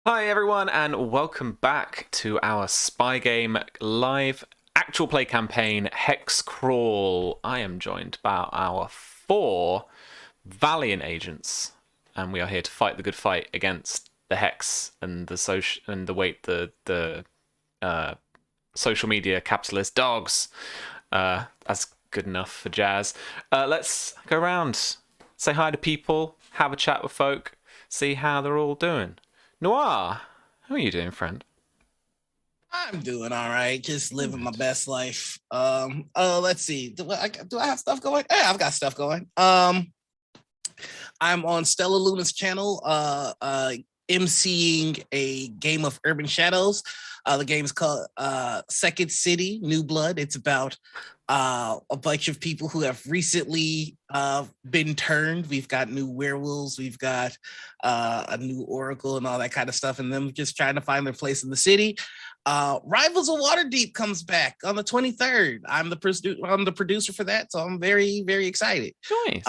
Hi everyone, and welcome back to our spy game live actual play campaign, HEXCRAWL. I am joined by our four valiant agents, and we are here to fight the good fight against the Hex and the uh, social media capitalist dogs. That's good enough for Jazz. Let's go around, say hi to people, have a chat with folk, see how they're all doing. Noir, how are you doing, friend? I'm doing all right, just living my Good. best life. Let's see. Do I have stuff going? Yeah, I've got stuff going. I'm on Stella Luna's channel, emceeing a game of Urban Shadows. The game is called Second City New Blood. It's about a bunch of people who have recently been turned. We've got new werewolves, we've got a new oracle, and all that kind of stuff, and them just trying to find their place in the city. Rivals of Waterdeep comes back on the 23rd. I'm the producer for that, so I'm very, very excited. Nice.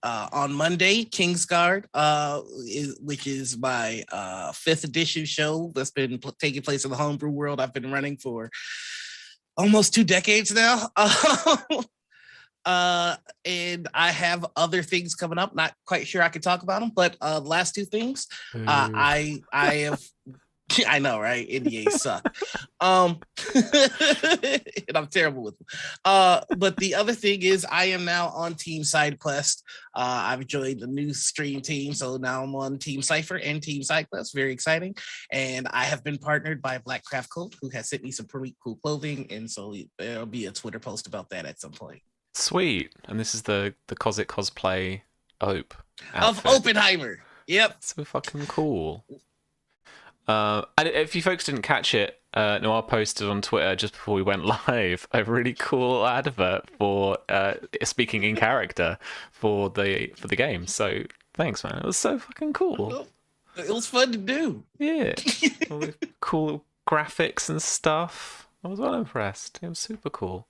On Monday, Kingsguard, which is my fifth edition show that's been taking place in the homebrew world. I've been running for almost 2 decades now. And I have other things coming up. Not quite sure I can talk about them, but last two things, Boo. I have. I know, right? NDAs suck. And I'm terrible with them. But the other thing is I am now on Team Side Quest. I've joined the new stream team, so now I'm on Team Cypher and Team Side Quest. Very exciting. And I have been partnered by Black Craft Coat, who has sent me some pretty cool clothing, and so there'll be a Twitter post about that at some point. Sweet. And this is the Cosmic Cosplay Ope Of outfit. Oppenheimer. Yep. So fucking cool. And if you folks didn't catch it, Noir posted on Twitter just before we went live a really cool advert for speaking in character for the game. So thanks, man. It was so fucking cool. It was fun to do. Yeah, all the cool graphics and stuff. I was well impressed. It was super cool.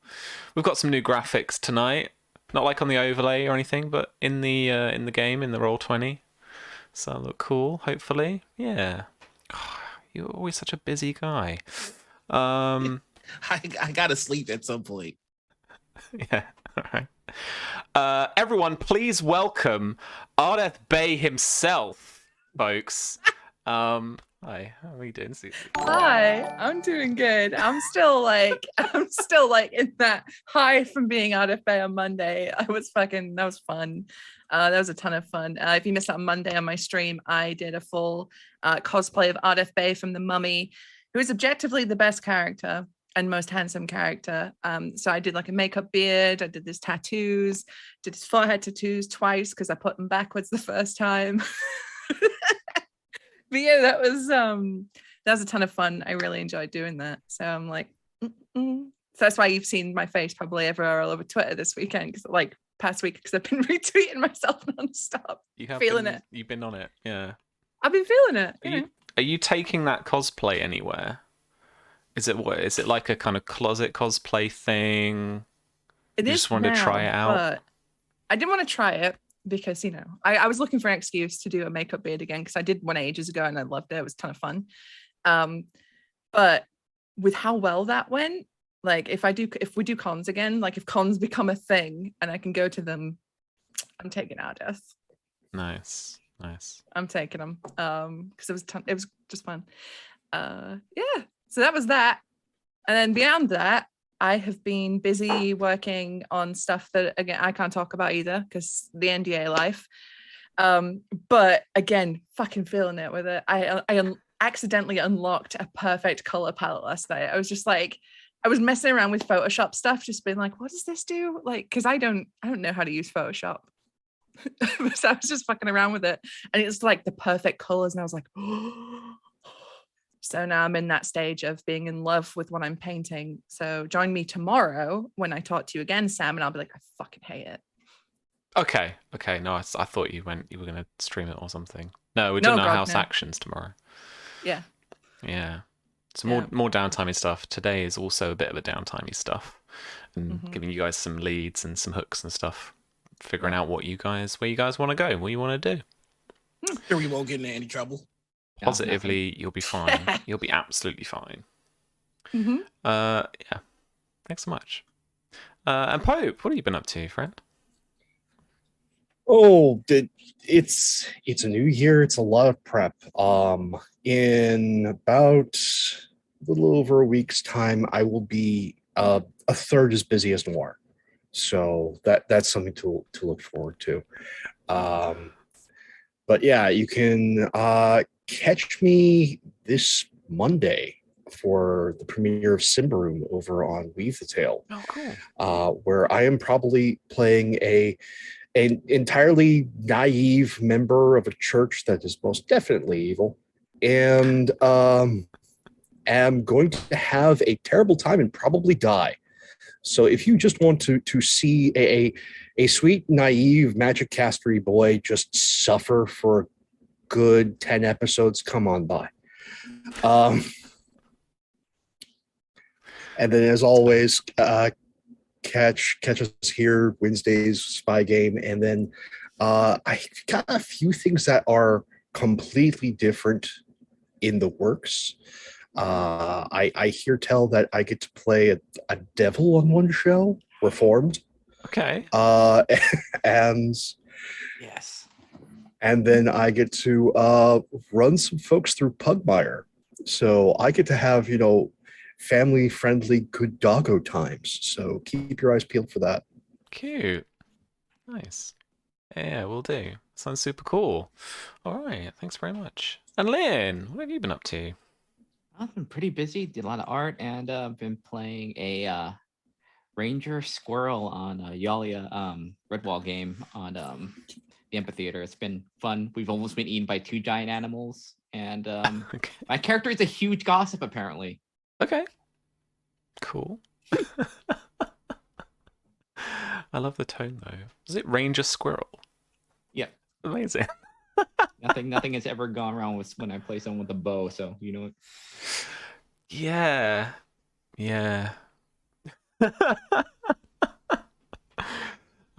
We've got some new graphics tonight. Not like on the overlay or anything, but in the game in the Roll20. So it'll look cool. Hopefully, yeah. You're always such a busy guy. I gotta sleep at some point. Yeah. All right. Everyone, please welcome Ardeth Bay himself, folks. Hi. How are you doing, Susie? Hi, I'm doing good. I'm still like in that high from being out of Bay on Monday. That was fun. That was a ton of fun. If you missed out on Monday on my stream, I did a full cosplay of Ardeth Bay from The Mummy, who is objectively the best character and most handsome character. So I did like a makeup beard, I did his tattoos, did his forehead tattoos twice because I put them backwards the first time. But yeah, that was a ton of fun. I really enjoyed doing that. So I'm like, mm-mm. So that's why you've seen my face probably everywhere all over Twitter this weekend, because like past week, because I've been retweeting myself nonstop, You have feeling been. it. You've been on it. Yeah. I've been feeling it. Are you taking that cosplay anywhere? Is it what? Is it like a kind of closet cosplay thing? It You is just wanted to try now, it out? but I didn't want to try it because I was looking for an excuse to do a makeup beard again because I did one ages ago and I loved it. It was a ton of fun. Um, but with how well that went, like if we do cons again, like if cons become a thing and I can go to them, I'm taking Ardeth. Nice. Nice. I'm taking them because it was just fun. Yeah, so that was that. And then beyond that, I have been busy working on stuff that again I can't talk about either because the NDA life. But again, fucking feeling it with it. I accidentally unlocked a perfect color palette last night. I was just like, I was messing around with Photoshop stuff, just being like, what does this do? Like, because I don't know how to use Photoshop. So I was just fucking around with it, and it's like the perfect colors, and I was like, oh. So now I'm in that stage of being in love with what I'm painting. So join me tomorrow when I talk to you again, Sam, and I'll be like, I fucking hate it. Okay. Okay. No, I thought you were gonna stream it or something. No, we're No, doing our God, house no. actions tomorrow. Yeah. Yeah. So Yeah. more downtimey stuff. Today is also a bit of a downtimey stuff, and Mhm. giving you guys some leads and some hooks and stuff. Figuring Yeah. out where you guys want to go, what you want to do. Sure, we won't get into any trouble. positively, you'll be fine. You'll be absolutely fine. Mm-hmm. Yeah. Thanks so much. And Pope, what have you been up to, friend? Oh, it's a new year. It's a lot of prep. In about a little over a week's time, I will be a third as busy as Noir. So that's something to look forward to. But yeah, you can catch me this Monday for the premiere of Symbaroom over on Weave the Tale. Oh, cool. Where I am probably playing an entirely naive member of a church that is most definitely evil, and am going to have a terrible time and probably die. So if you just want to see a sweet, naive magic castery boy just suffer for a good 10 episodes, come on by. And then, as always, catch us here Wednesdays Spy Game, and then I got a few things that are completely different in the works. I hear tell that I get to play a devil on one show, Reformed. Okay. And Yes. and then I get to run some folks through Pugmire. So I get to have, family-friendly, good doggo times. So keep your eyes peeled for that. Cute. Nice. Yeah, we'll do. Sounds super cool. All right. Thanks very much. And Lynn, what have you been up to? I've been pretty busy, did a lot of art, and been playing a Ranger Squirrel on Yalia Redwall game on the amphitheater. It's been fun. We've almost been eaten by 2 giant animals, and Okay. my character is a huge gossip, apparently. Okay. Cool. I love the tone though. Is it Ranger Squirrel? Yep. Amazing. Nothing has ever gone wrong with when I play someone with a bow, so you know. Yeah. Yeah.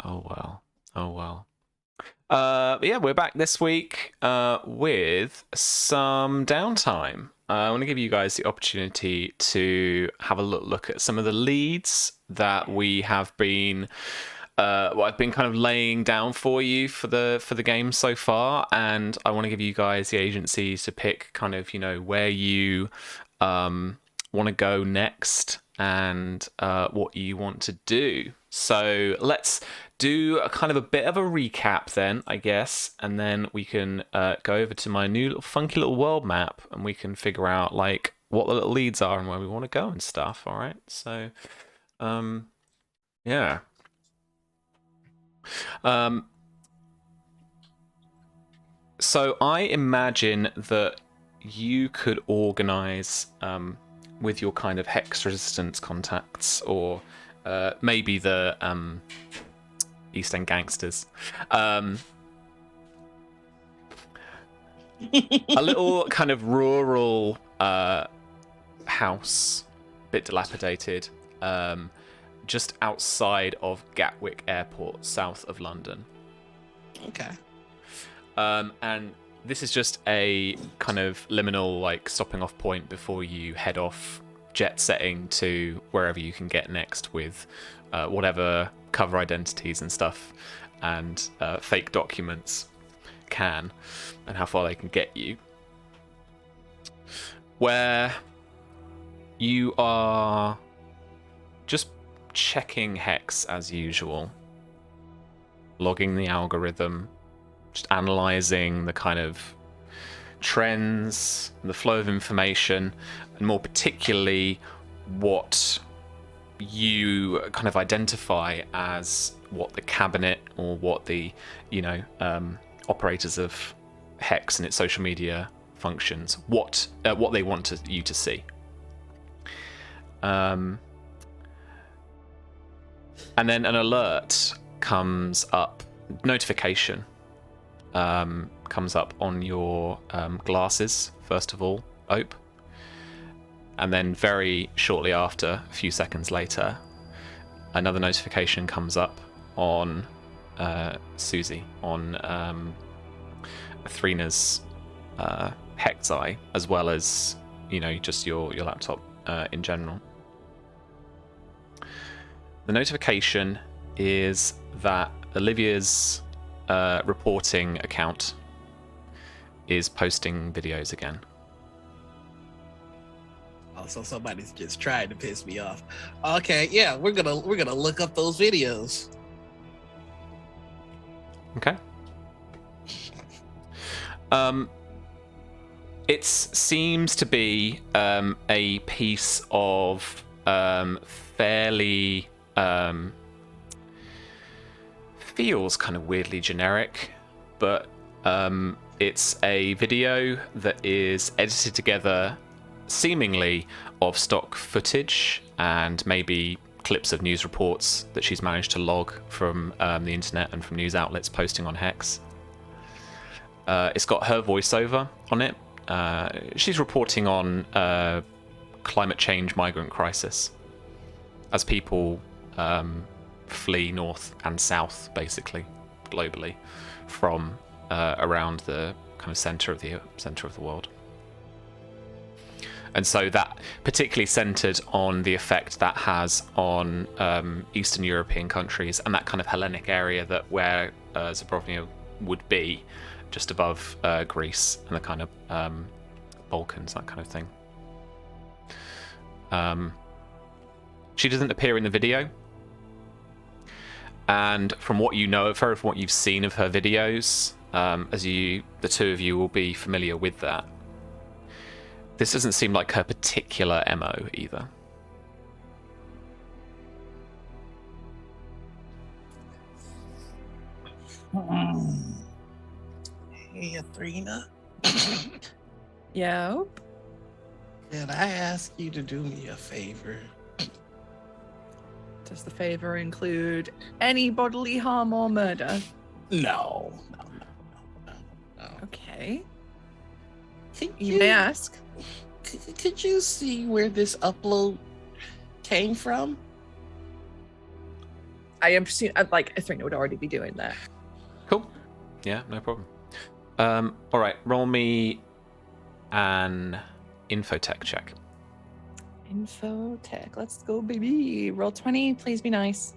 Oh well. Oh well. But yeah, we're back this week with some downtime. I want to give you guys the opportunity to have a look at some of the leads that we have been, I've been kind of laying down for you for the game so far, and I want to give you guys the agency to pick kind of where you want to go next and what you want to do. So let's do a kind of a bit of a recap then, I guess, and then we can go over to my new little funky little world map, and we can figure out like what the little leads are and where we want to go and stuff. All right, so yeah. So I imagine that you could organize with your kind of hex resistance contacts, or maybe the East End gangsters, a little kind of rural house, a bit dilapidated, just outside of Gatwick Airport, south of London. Okay. And this is just a kind of liminal, like, stopping off point before you head off, jet setting to wherever you can get next with whatever cover identities and stuff and fake documents can, and how far they can get you. Where you are just checking Hex as usual, logging the algorithm, just analyzing the kind of trends, the flow of information, and more particularly what you kind of identify as what the cabinet or what the operators of Hex and its social media functions, what they want you to see. And then an alert comes up, notification comes up on your glasses, first of all, Ope. And then very shortly after, a few seconds later, another notification comes up on Susie, on Athrina's Hexi, as well as just your laptop in general. The notification is that Olivia's reporting account is posting videos again. Oh, so somebody's just trying to piss me off. Okay, yeah, we're gonna look up those videos. Okay. It seems to be a piece of fairly feels kind of weirdly generic, but it's a video that is edited together seemingly of stock footage and maybe clips of news reports that she's managed to log from the internet and from news outlets posting on Hex. It's got her voiceover on it. She's reporting on climate change migrant crisis as people flee north and south, basically, globally, from around the kind of center of the world. And so that particularly centered on the effect that has on Eastern European countries and that kind of Hellenic area that where Zabrovnia would be, just above Greece and the kind of Balkans, that kind of thing. She doesn't appear in the video, and from what you know of her, from what you've seen of her videos, the two of you will be familiar with that. This doesn't seem like her particular MO either. Hey, Athrena. Yep. Can I ask you to do me a favor? Does the favor include any bodily harm or murder? No. Okay. Could You may ask. Could you see where this upload came from? I am assuming, like, Athrena would already be doing that. Cool. Yeah, no problem. All right, roll me an infotech check. Infotech. Let's go, baby. Roll 20. Please be nice.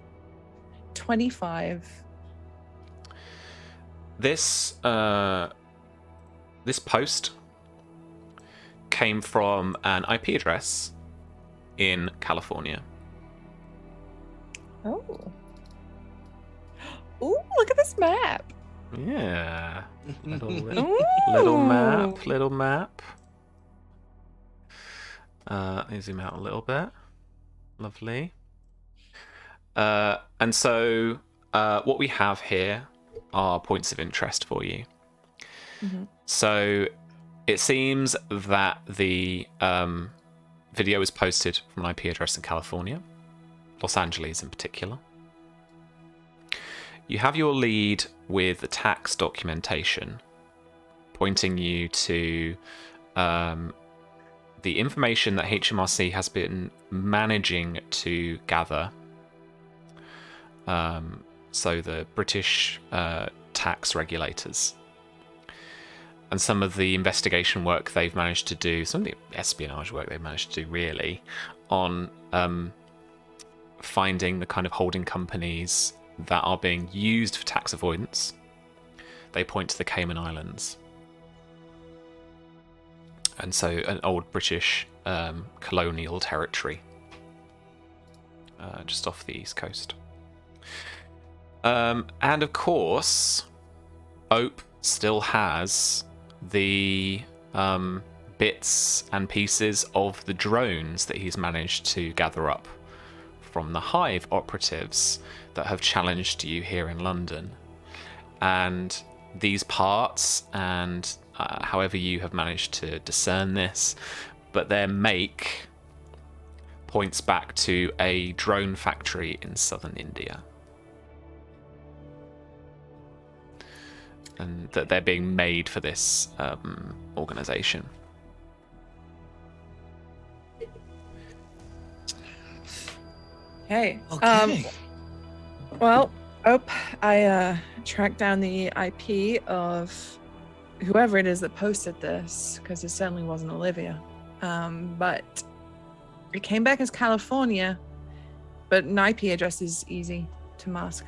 25. This post came from an IP address in California. Oh. Ooh, look at this map. Yeah. Little Ooh. map. Let me zoom out a little bit. Lovely. And so what we have here are points of interest for you. Mm-hmm. So it seems that the video was posted from an IP address in California, Los Angeles in particular. You have your lead with the tax documentation pointing you to the information that HMRC has been managing to gather. So the British tax regulators. And some of the investigation work they've managed to do, some of the espionage work they've managed to do, really, on finding the kind of holding companies that are being used for tax avoidance. They point to the Cayman Islands. And so an old British colonial territory just off the east coast. And of course, Ope still has the bits and pieces of the drones that he's managed to gather up from the Hive operatives that have challenged you here in London. And these parts, and however you have managed to discern this, but their make points back to a drone factory in southern India. And that they're being made for this organization. Okay. Okay. Well, I tracked down the IP of whoever it is that posted this, because it certainly wasn't Olivia, but it came back as California, but an IP address is easy to mask.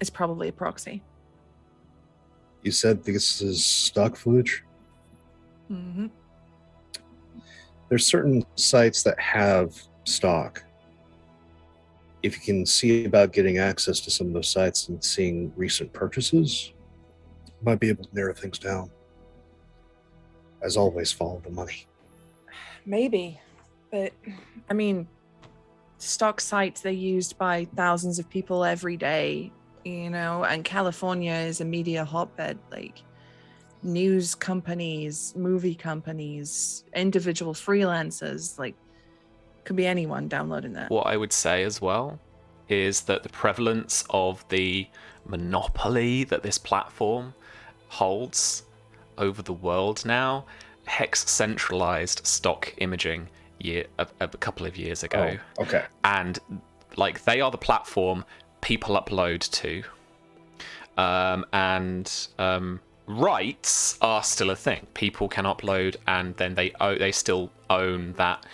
It's probably a proxy. You said this is stock footage? Mm-hmm. There's certain sites that have stock. If you can see about getting access to some of those sites and seeing recent purchases, you might be able to narrow things down. As always, follow the money. Maybe, but I mean, stock sites, they're used by thousands of people every day, you know, and California is a media hotbed. Like, news companies, movie companies, individual freelancers, like, could be anyone downloading that. What I would say as well is that the prevalence of the monopoly that this platform holds over the world now, Hex centralized stock imaging a couple of years ago. Oh, okay. And like, they are the platform people upload to. Rights are still a thing. People can upload, and then they still own that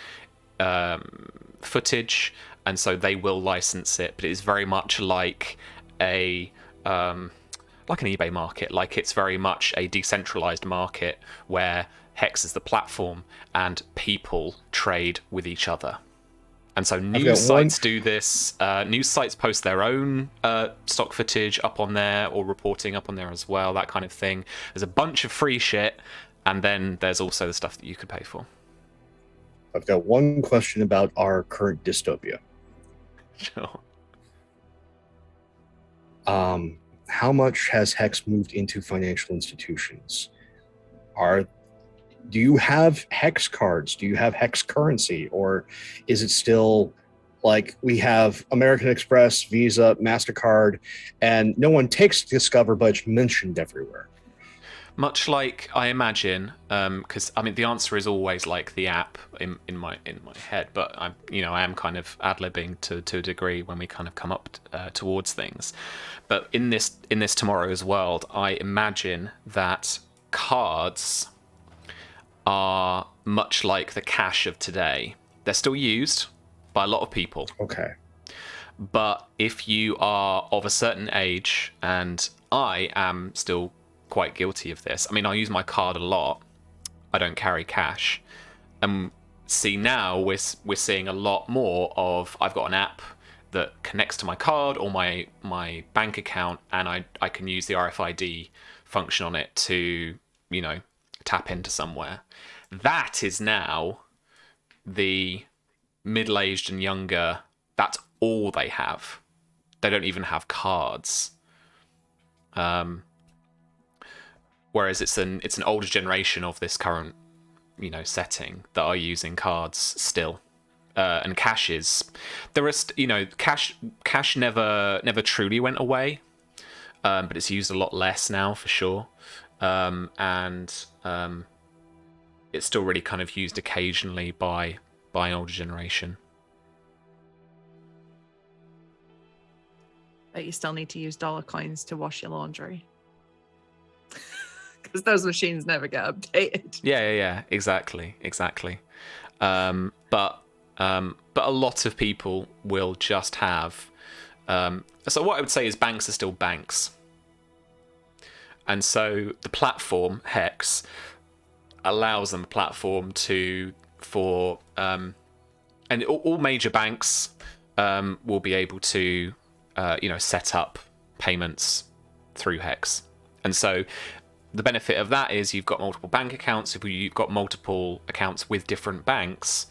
footage, and so they will license it. But it is very much like an eBay market. Like, it's very much a decentralized market where Hex is the platform and people trade with each other. And so news sites do this. News sites post their own stock footage up on there, or reporting up on there as well, that kind of thing. There's a bunch of free shit, and then there's also the stuff that you could pay for. I've got one question about our current dystopia. Sure. How much has Hex moved into financial institutions? Do you have Hex cards? Do you have Hex currency? Or is it still like we have American Express, Visa, MasterCard, and no one takes Discover, but it's mentioned everywhere? Much like, I imagine, because I mean the answer is always like the app in my head, but I am kind of ad-libbing to a degree when we kind of come up towards things. But in this tomorrow's world, I imagine that cards are much like the cash of today. They're still used by a lot of people. Okay. But if you are of a certain age, and I am still quite guilty of this. I mean, I use my card a lot. I don't carry cash. And see, now we're seeing a lot more of, I've got an app that connects to my card or my bank account, and I can use the RFID function on it to, tap into somewhere. That is now the middle-aged and younger, that's all they have. They don't even have cards. Whereas it's an older generation of this current, setting that are using cards still. And cash is, cash never truly went away, but it's used a lot less now for sure. It's still really kind of used occasionally by an older generation. But you still need to use dollar coins to wash your laundry. Because those machines never get updated. Yeah, exactly. But a lot of people will just have. So what I would say is banks are still banks, and so the platform Hex allows them a platform and all major banks will be able to set up payments through Hex, and so. The benefit of that is you've got multiple bank accounts. If you've got multiple accounts with different banks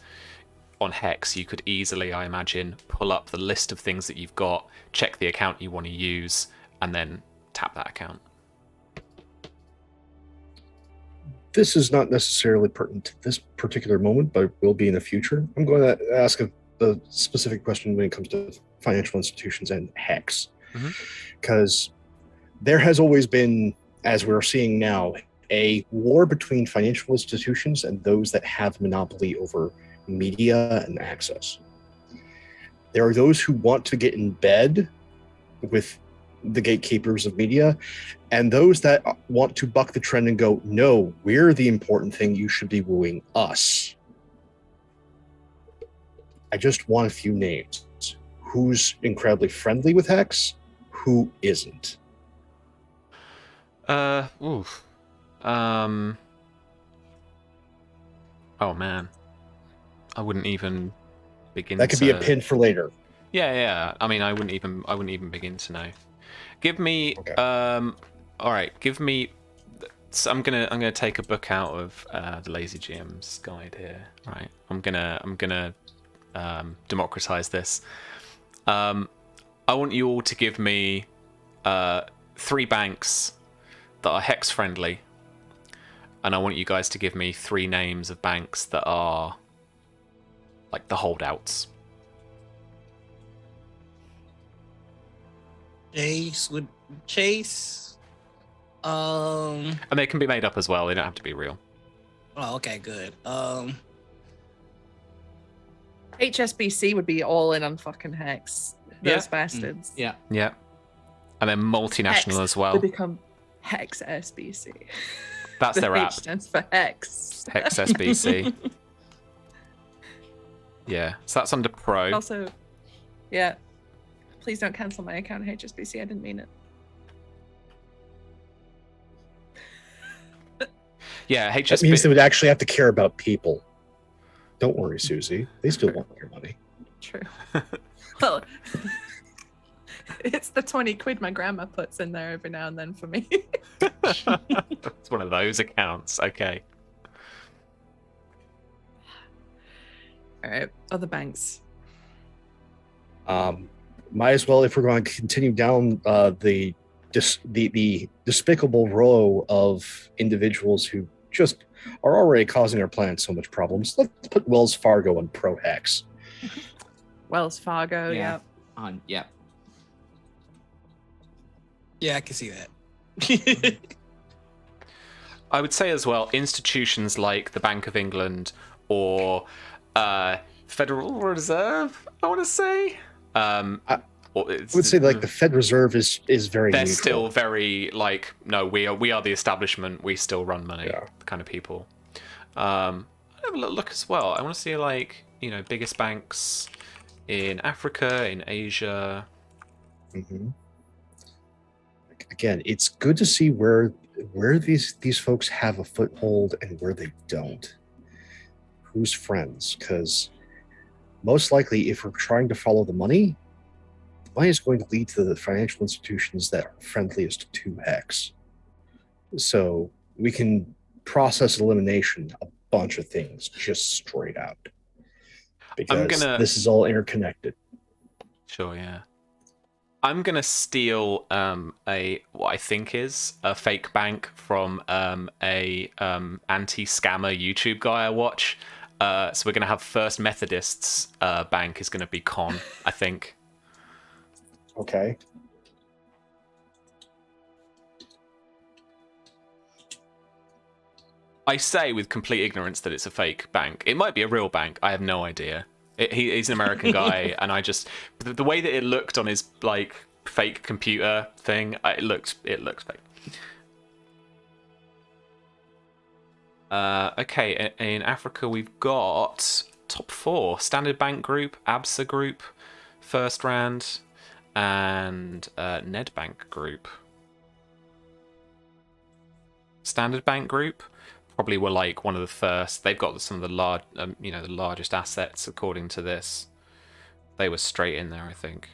on Hex, you could easily, I imagine, pull up the list of things that you've got, check the account you want to use, and then tap that account. This is not necessarily pertinent to this particular moment, but it will be in the future. I'm going to ask a specific question when it comes to financial institutions and Hex. Because there has always been, as we're seeing now, a war between financial institutions and those that have monopoly over media and access. There are those who want to get in bed with the gatekeepers of media, and those that want to buck the trend and go, no, we're the important thing, you should be wooing us. I just want a few names. Who's incredibly friendly with Hex? Who isn't? Oof. Oh man, I wouldn't even begin. That could be a pin for later. Yeah. I mean, I wouldn't even begin to know. Give me. Okay. All right. Give me. So I'm gonna take a book out of the Lazy GM's guide here. Right. I'm gonna democratize this. I want you all to give me 3 banks that are hex friendly, and I want you guys to give me 3 names of banks that are like the holdouts. Chase. And they can be made up as well. They don't have to be real. Oh, okay, good. HSBC would be all in on fucking Hex. Those bastards. Yeah. Yeah. And then multinational Hex as well. would become Hex SBC. That's The their H app. stands for Hex. Hex SBC. Yeah. So that's under Pro. Also, yeah. Please don't cancel my account at HSBC. I didn't mean it. Yeah, That means they HSBC. would actually have to care about people. Don't worry, Susie. They still want your money. True. Well, it's the 20 quid my grandma puts in there every now and then for me. It's one of those accounts. Okay. All right. Other banks. Might as well, if we're going to continue down the despicable row of individuals who just are already causing our planet so much problems, let's put Wells Fargo on Pro Hex. Wells Fargo. Yeah. Yeah. Yeah. Yeah, I can see that. I would say as well, institutions like the Bank of England or Federal Reserve, I want to say. I would say like the Fed Reserve is very they're neutral. still very like, no, we are the establishment, we still run money, Yeah. kind of people. Have a little look as well. I want to see like, biggest banks in Africa, in Asia. Mhm. Again, it's good to see where these folks have a foothold and where they don't. Who's friends? Because most likely, if we're trying to follow the money is going to lead to the financial institutions that are friendliest to Hex. So we can process elimination a bunch of things just straight out. Because this is all interconnected. Sure, yeah. I'm gonna steal what I think is a fake bank from a anti-scammer YouTube guy I watch. So we're gonna have First Methodists bank is gonna be Con, I think. Okay. I say with complete ignorance that it's a fake bank. It might be a real bank. I have no idea. He's an American guy, and I just the way that it looked on his like fake computer thing, it looked fake. Okay, in Africa we've got top 4: Standard Bank Group, ABSA Group, First Rand, and Nedbank Group. Standard Bank Group probably were like one of the first. They've got some of the the largest assets according to this. They were straight in there, I think.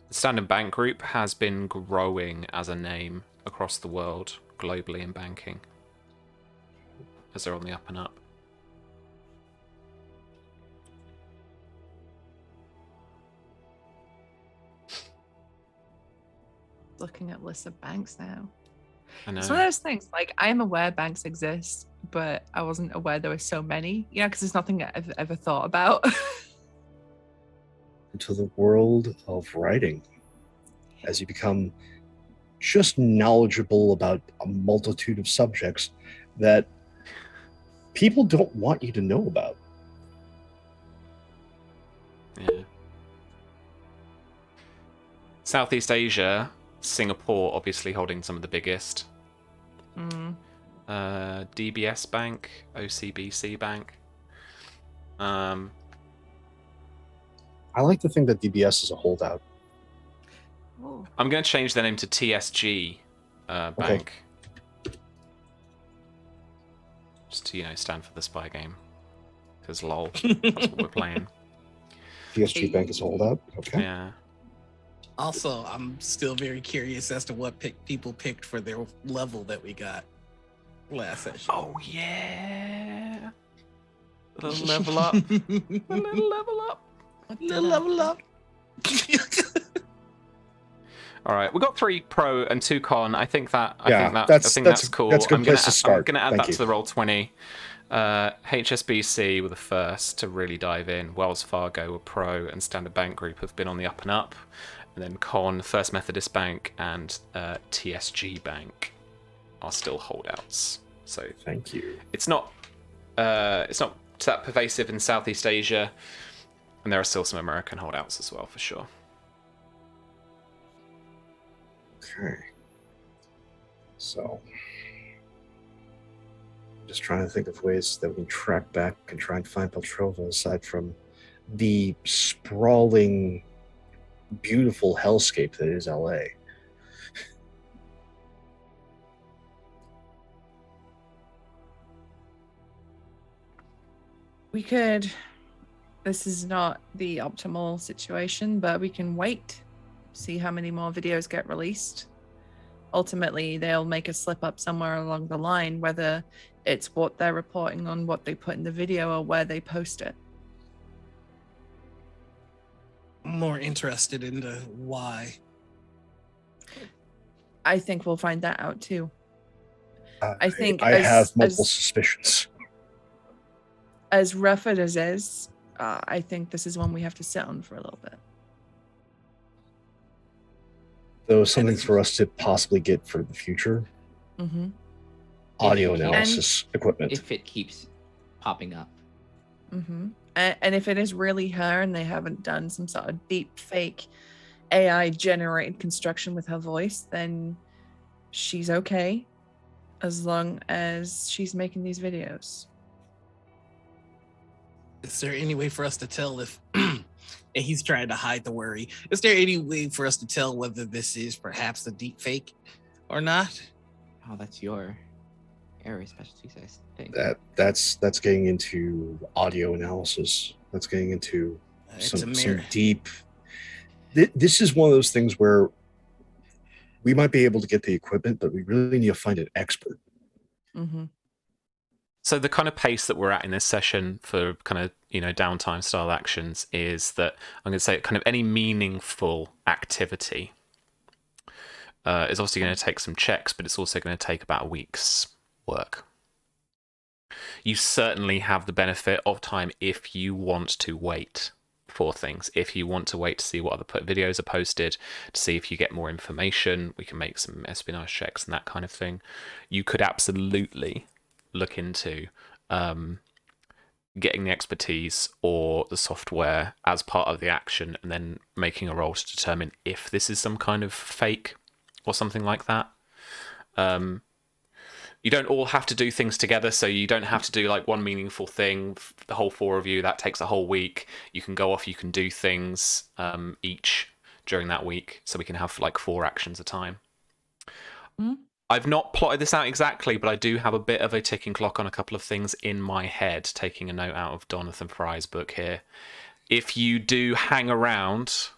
The Standard Bank Group has been growing as a name across the world, globally in banking, as they're on the up and up. Looking at lists of banks now. I know. It's one of those things, like, I am aware banks exist, but I wasn't aware there were so many, because it's nothing I've ever thought about. Into the world of writing. As you become just knowledgeable about a multitude of subjects that people don't want you to know about. Yeah. Southeast Asia, Singapore obviously holding some of the biggest. DBS Bank, OCBC Bank. I like to think that DBS is a holdout. Oh. I'm going to change their name to TSG Bank. Just to, stand for the spy game. Because lol, that's what we're playing. TSG Bank is a holdout? Okay. Yeah. Also, I'm still very curious as to what people picked for their level that we got last session. Oh, yeah. A little level up. A little level up. Level up. All right, we got 3 pro and 2 con. I think that's cool. That's a good place to I'm start. gonna add Thank that you. to the roll 20. HSBC were the first to really dive in. Wells Fargo were pro, and Standard Bank Group have been on the up and up. And then con, First Methodist Bank, and TSG Bank are still holdouts. So Thank you. it's not that pervasive in Southeast Asia, and there are still some American holdouts as well, for sure. Okay. So, just trying to think of ways that we can track back and try and find Petrova aside from the sprawling, beautiful hellscape that is LA. We could. This is not the optimal situation, but we can wait, see how many more videos get released. Ultimately, they'll make a slip up somewhere along the line, whether it's what they're reporting on, what they put in the video, or where they post it. I'm more interested in the why. I think we'll find that out too. I think I have multiple suspicions. As rough as it is, I think this is one we have to sit on for a little bit. Though something for us to possibly get for the future. Mm-hmm. Audio analysis equipment. If it keeps popping up. Mm-hmm. And if it is really her and they haven't done some sort of deep fake AI generated construction with her voice, then she's okay as long as she's making these videos. Is there any way for us to tell if and he's trying to hide the worry? Is there any way for us to tell whether this is perhaps a deep fake or not? Oh, that's your area specialties, I think. That's getting into audio analysis. That's getting into some deep. This is one of those things where we might be able to get the equipment, but we really need to find an expert. Mm-hmm. So the kind of pace that we're at in this session for kind of, downtime style actions is that I'm going to say kind of any meaningful activity is obviously going to take some checks, but it's also going to take about a week's work. You certainly have the benefit of time if you want to wait for things. If you want to wait to see what other videos are posted, to see if you get more information, we can make some espionage checks and that kind of thing. You could absolutely look into getting the expertise or the software as part of the action and then making a roll to determine if this is some kind of fake or something like that. You don't all have to do things together, so you don't have to do like one meaningful thing, the whole 4 of you. That takes a whole week. You can go off, you can do things each during that week, so we can have like 4 actions a time. Mm-hmm. I've not plotted this out exactly, but I do have a bit of a ticking clock on a couple of things in my head, taking a note out of Jonathan Fry's book here. If you do hang around,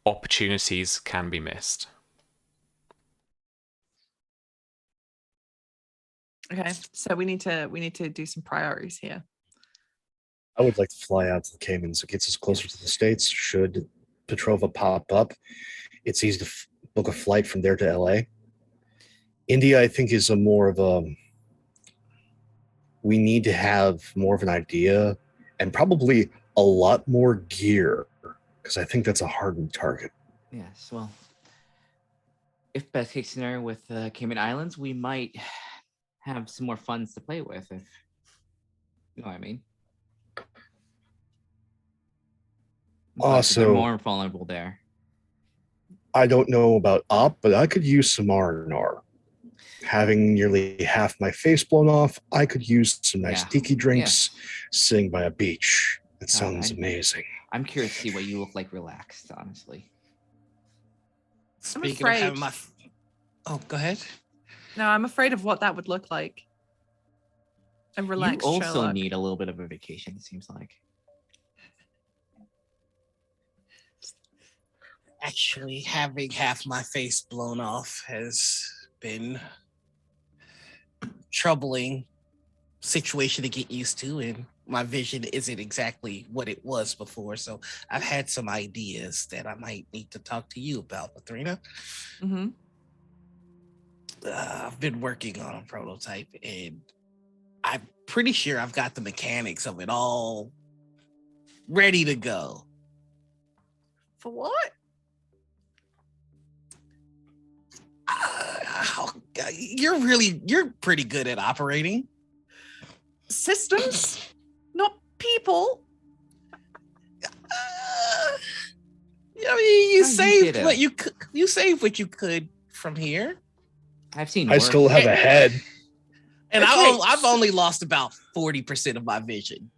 opportunities can be missed. Okay, so we need to do some priorities here. I would like to fly out to the Caymans. It gets us closer to the States. Should Petrova pop up, it's easy to book a flight from there to LA. India, I think, is we need to have more of an idea and probably a lot more gear, because I think that's a hardened target. Yes, well, if best case scenario with Cayman Islands, we might have some more funds to play with, if you know what I mean. But Also, they're more vulnerable there. I don't know about Op, but I could use some R&R. Having nearly half my face blown off, I could use some nice tiki drinks sitting by a beach. That sounds amazing. I'm curious to see what you look like relaxed, honestly. Speaking of having my... Oh, go ahead. No, I'm afraid of what that would look like. A relaxed You also Sherlock. need a little bit of a vacation, it seems like. Actually, having half my face blown off has been troubling situation to get used to, and my vision isn't exactly what it was before. So I've had some ideas that I might need to talk to you about, Latrina. Mm-hmm. I've been working on a prototype, and I'm pretty sure I've got the mechanics of it all ready to go. For what? You're pretty good at operating Systems, not people. I mean, you you saved did what it. you could. You saved what you could from here, I've seen I worse. still have a head. and Okay. I've only lost about 40% of my vision.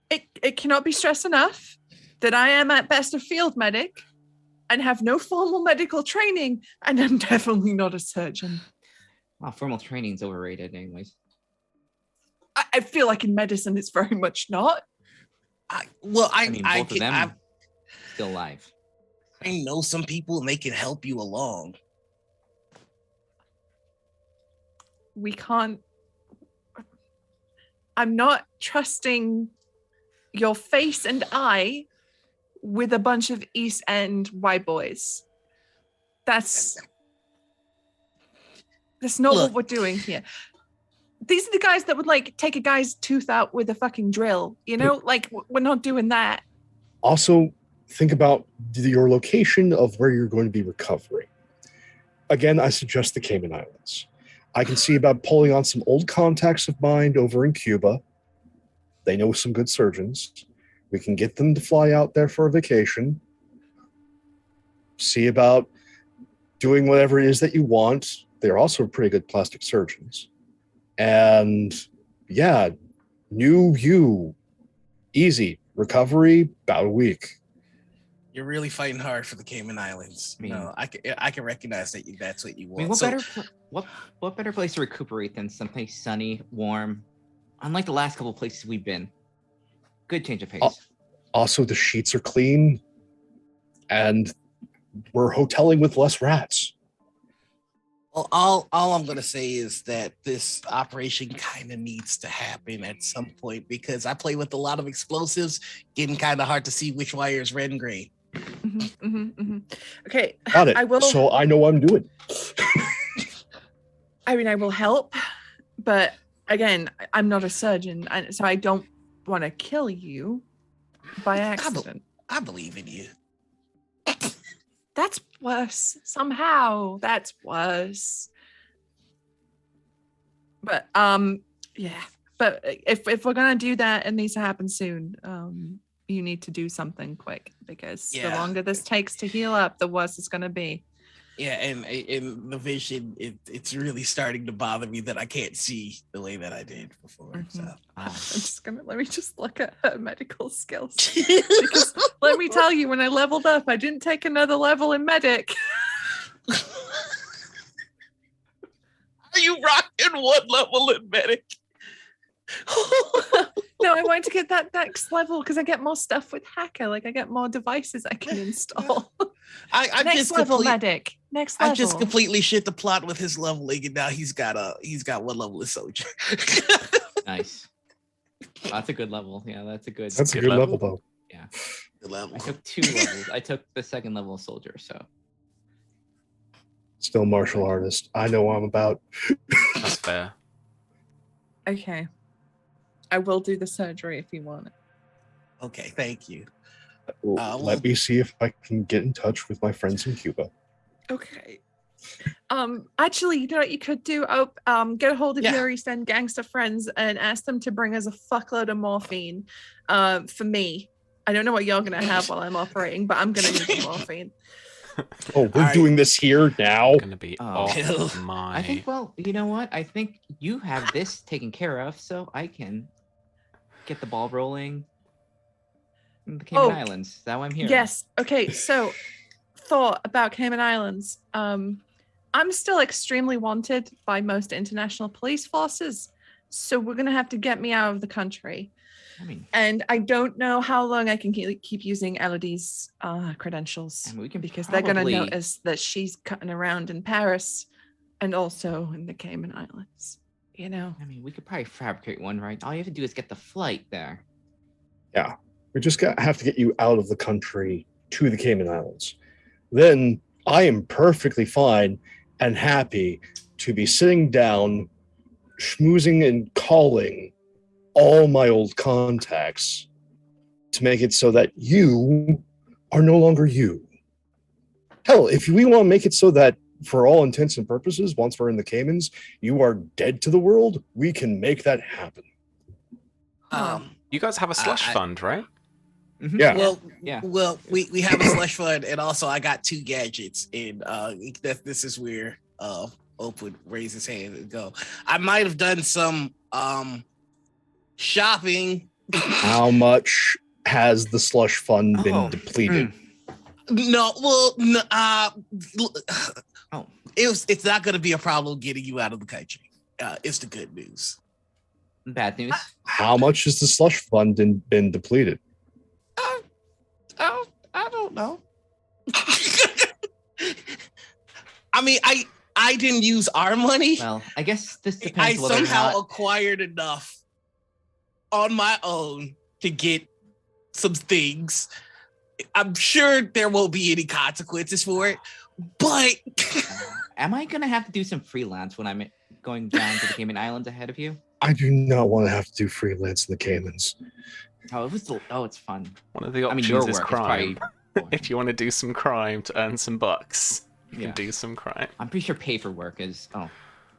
It cannot be stressed enough that I am at best a field medic and have no formal medical training, and I'm definitely not a surgeon. Wow, formal training's overrated anyways. I feel like in medicine it's very much not. I I mean, both of them still alive. I know some people, and they can help you along. We can't. I'm not trusting your face and I with a bunch of East End white boys. That's not Look. what we're doing here. These are the guys that would like take a guy's tooth out with a fucking drill, you know? Like we're not doing that. Also, think about your location of where you're going to be recovering. Again, I suggest the Cayman Islands. I can see about pulling on some old contacts of mine over in Cuba. They know some good surgeons. We can get them to fly out there for a vacation. See about doing whatever it is that you want. They're also pretty good plastic surgeons. And yeah, new you. Easy. Recovery, about a week. You're really fighting hard for the Cayman Islands. I mean- No, I can recognize that that's what you I want. mean, what So, what better place to recuperate than someplace sunny, warm, unlike the last couple places we've been. Good change of pace. Also, the sheets are clean. And we're hoteling with less rats. well, all I'm gonna say is that this operation kind of needs to happen at some point, because I play with a lot of explosives, getting kind of hard to see which wire is red and gray. Okay. Got it. I will. So I know what I'm doing. I mean, I will help, but again, I'm not a surgeon, and so I don't want to kill you by accident. I believe in you. That's worse. Somehow, that's worse. But yeah. But if we're gonna do that, it needs to happen soon. You need to do something quick, because the Yeah. longer this takes to heal up, the worse it's gonna be. Yeah, and in the vision, it's really starting to bother me that I can't see the way that I did before. So I'm just gonna let me just look at her medical skills. Because let me tell you, when I leveled up, I didn't take another level in medic. Are you rocking one level in medic? No, I wanted to get that next level because I get more stuff with hacker. Like I get more devices I can install. I Next just level complete- medic. Next level. I just completely shit the plot with his leveling, and now he's got one level of soldier. Nice. That's a good level. Yeah, that's a good. That's a Good good level. level, though. Yeah. Good level. I took 2 levels. I took the second level of soldier, so Still martial artist. I know what I'm about. That's fair. Okay. I will do the surgery if you want it. Okay, thank you. Let me see if I can get in touch with my friends in Cuba. Okay. Actually, you know what you could do? Get a hold of Yeah. your East End gangster friends and ask them to bring us a fuckload of morphine. For me. I don't know what you're gonna have while I'm operating, but I'm gonna need the morphine. Oh, we're Alright. doing this here now. I'm gonna be Oh. off my. I think, well, you know what? I think you have this taken care of, so I can get the ball rolling in the Cayman Oh, Islands. Is that why I'm here? Yes. Okay. So, thought about Cayman Islands. I'm still extremely wanted by most international police forces, so we're gonna have to get me out of the country. I mean, And I don't know how long I can keep using Elodie's credentials, I mean, we can because they're gonna probably- notice that she's cutting around in Paris and also in the Cayman Islands. You know. I mean, we could probably fabricate one, right? All you have to do is get the flight there. We just have to get you out of the country to the Cayman Islands. Then I am perfectly fine and happy to be sitting down, schmoozing and calling all my old contacts to make it so that you are no longer you. Hell, if we want to make it so that for all intents and purposes, once we're in the Caymans, you are dead to the world, we can make that happen. You guys have a slush I- fund, right? Mhm. Yeah. Well, we have a slush fund, and also I got 2 gadgets, and this is where Ope would raise his hand and go. I might have done some shopping. How much has the slush fund been Oh, depleted? No, well, no, Oh. it's not going to be a problem getting you out of the country. It's the good news. Bad news. How much has the slush fund been depleted? I don't know. I mean, I didn't use our money. Well, I guess this I depends whether or somehow not. acquired enough on my own to get some things. I'm sure there won't be any consequences for it, but Am I gonna have to do some freelance when I'm going down to the Cayman Islands ahead of you? I do not want to have to do freelance in the Caymans. Oh, it's fun. One of the I options mean, your is work crime. is probably. If you want to do some crime to earn some bucks, you Yeah. can do some crime. I'm pretty sure paperwork is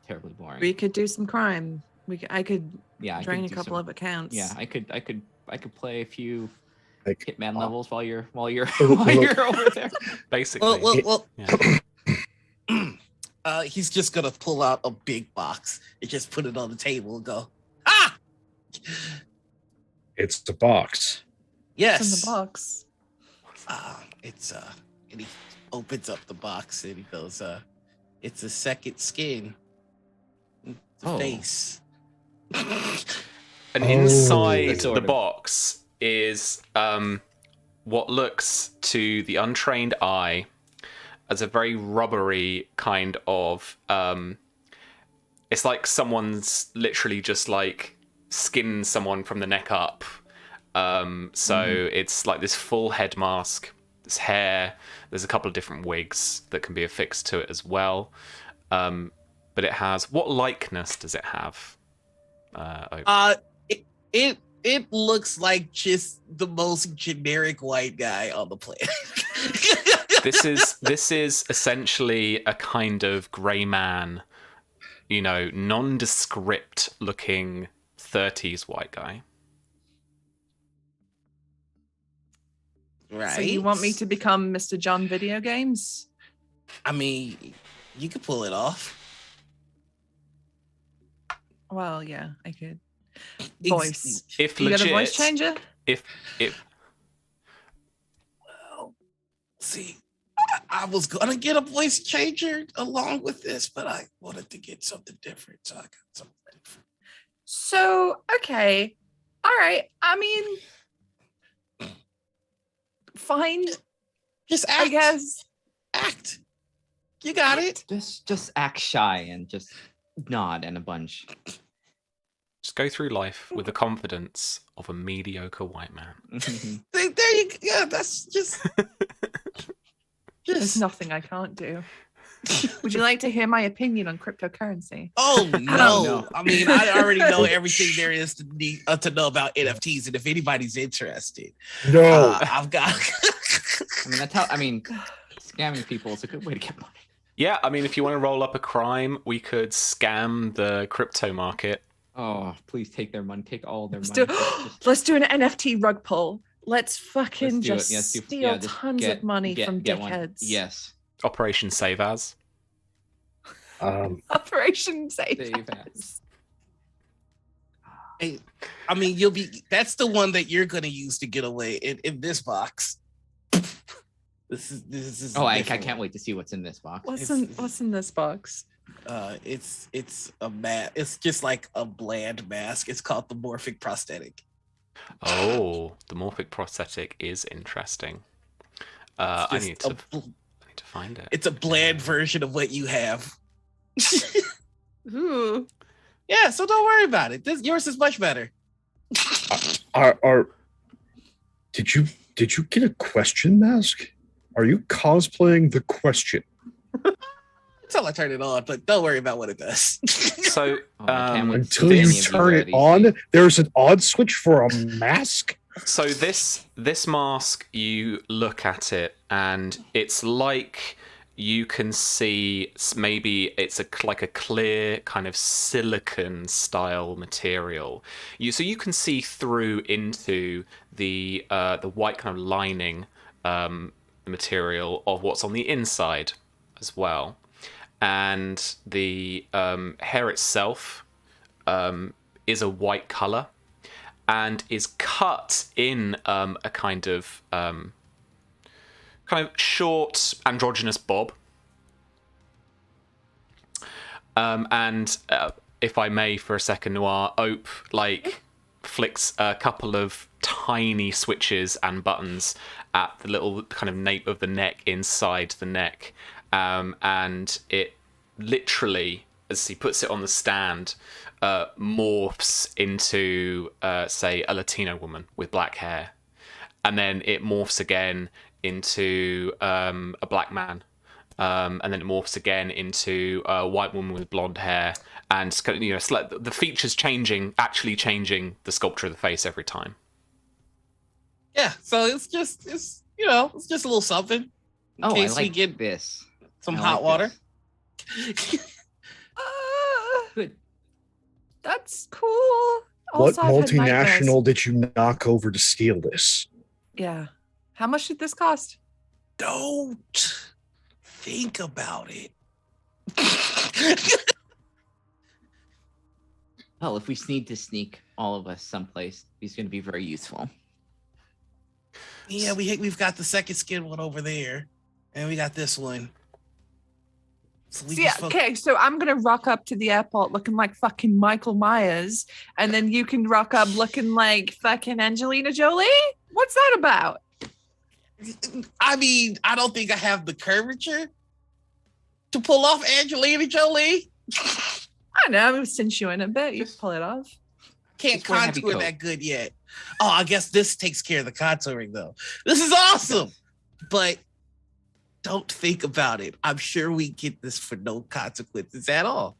terribly boring. We could do some crime. I could Yeah, I drain could a do couple some- of accounts. Yeah, I could play a few Like, Hitman levels while you're while you're look- over there. Basically. well, Yeah. he's just gonna pull out a big box and just put it on the table and go, ah, It's the box. yes. It's in the box. It's and he opens up the box and he goes, it's a second skin. The Oh. face. And Oh. inside Sort the of. box is what looks to the untrained eye as a very rubbery kind of it's like someone's literally just like skinned someone from the neck up. It's like this full head mask, this hair, there's a couple of different wigs that can be affixed to it as well. But it has, what likeness does it have? It looks like just the most generic white guy on the planet. This is essentially a kind of grey man, nondescript looking 30s white guy. Right. So you want me to become Mr. John Video Games? I mean, you could pull it off. Well, yeah, I could. Ex- Voice. If You legit, got a voice changer? if Well, see, I was gonna get a voice changer along with this, but I wanted to get something different, so I got something different. So, okay. All right. I mean, fine, Just act. I guess. Act. You got it. Just act shy and just nod and a bunch. just go through life with the confidence of a mediocre white man. There you go. Yeah, that's just. There's just. nothing I can't do. Would you like to hear my opinion on cryptocurrency? Oh no. No. I mean, I already know everything there is to know about NFTs, and if anybody's interested, No. I've got. I mean, scamming people is a good way to get money. Yeah, I mean, if you want to roll up a crime, we could scam the crypto market. Oh, please take their money. Take all their Let's money. do, let's do an NFT rug pull. Let's fucking Let's do it. just Yeah, let's steal yeah, just tons of money from get one. dickheads. Yes. Operation Save As. Operation Save Save As. Hey, I mean, you'll be. That's the one that you're gonna use to get away in this box. This is. Oh, I can't wait to see what's in this box. What's in this box? It's a mask. It's just like a bland mask. It's called the morphic prosthetic. Oh, the morphic prosthetic is interesting. I need to find it. It's a bland version of what you have. Ooh. Yeah, so don't worry about it. Yours is much better. Did you get a question mask? Are you cosplaying the question? Until I turn it on, but don't worry about what it does. So until you turn it on, there's an on switch for a mask. So this mask, you look at it, and it's like you can see maybe it's like a clear kind of silicon style material. So you can see through into the white kind of lining material of what's on the inside as well. And the hair itself is a white color and is cut in a kind of short androgynous bob. And if I may, for a second, Noir, Ope flicks a couple of tiny switches and buttons at the little kind of nape of the neck inside the neck, and it literally, as he puts it on the stand, morphs into, say, a Latino woman with black hair, and then it morphs again into a black man, and then it morphs again into a white woman with blonde hair, and it's like the features actually changing the sculpture of the face every time. Yeah, so it's just a little something. In case we get this. Some hot water. Good. That's cool. What Also, I've had nightmares. multinational did you knock over to steal this? Yeah. How much did this cost? Don't think about it. Well, if we need to sneak all of us someplace, he's going to be very useful. Yeah, we've got the second skin one over there, and we got this one. So okay, so I'm gonna rock up to the airport looking like fucking Michael Myers, and then you can rock up looking like fucking Angelina Jolie? What's that about? I mean, I don't think I have the curvature to pull off Angelina Jolie. I don't know, since you in a bit, you pull it off. Can't contour that good yet. Oh, I guess this takes care of the contouring though. This is awesome, but don't think about it. I'm sure we get this for no consequences at all,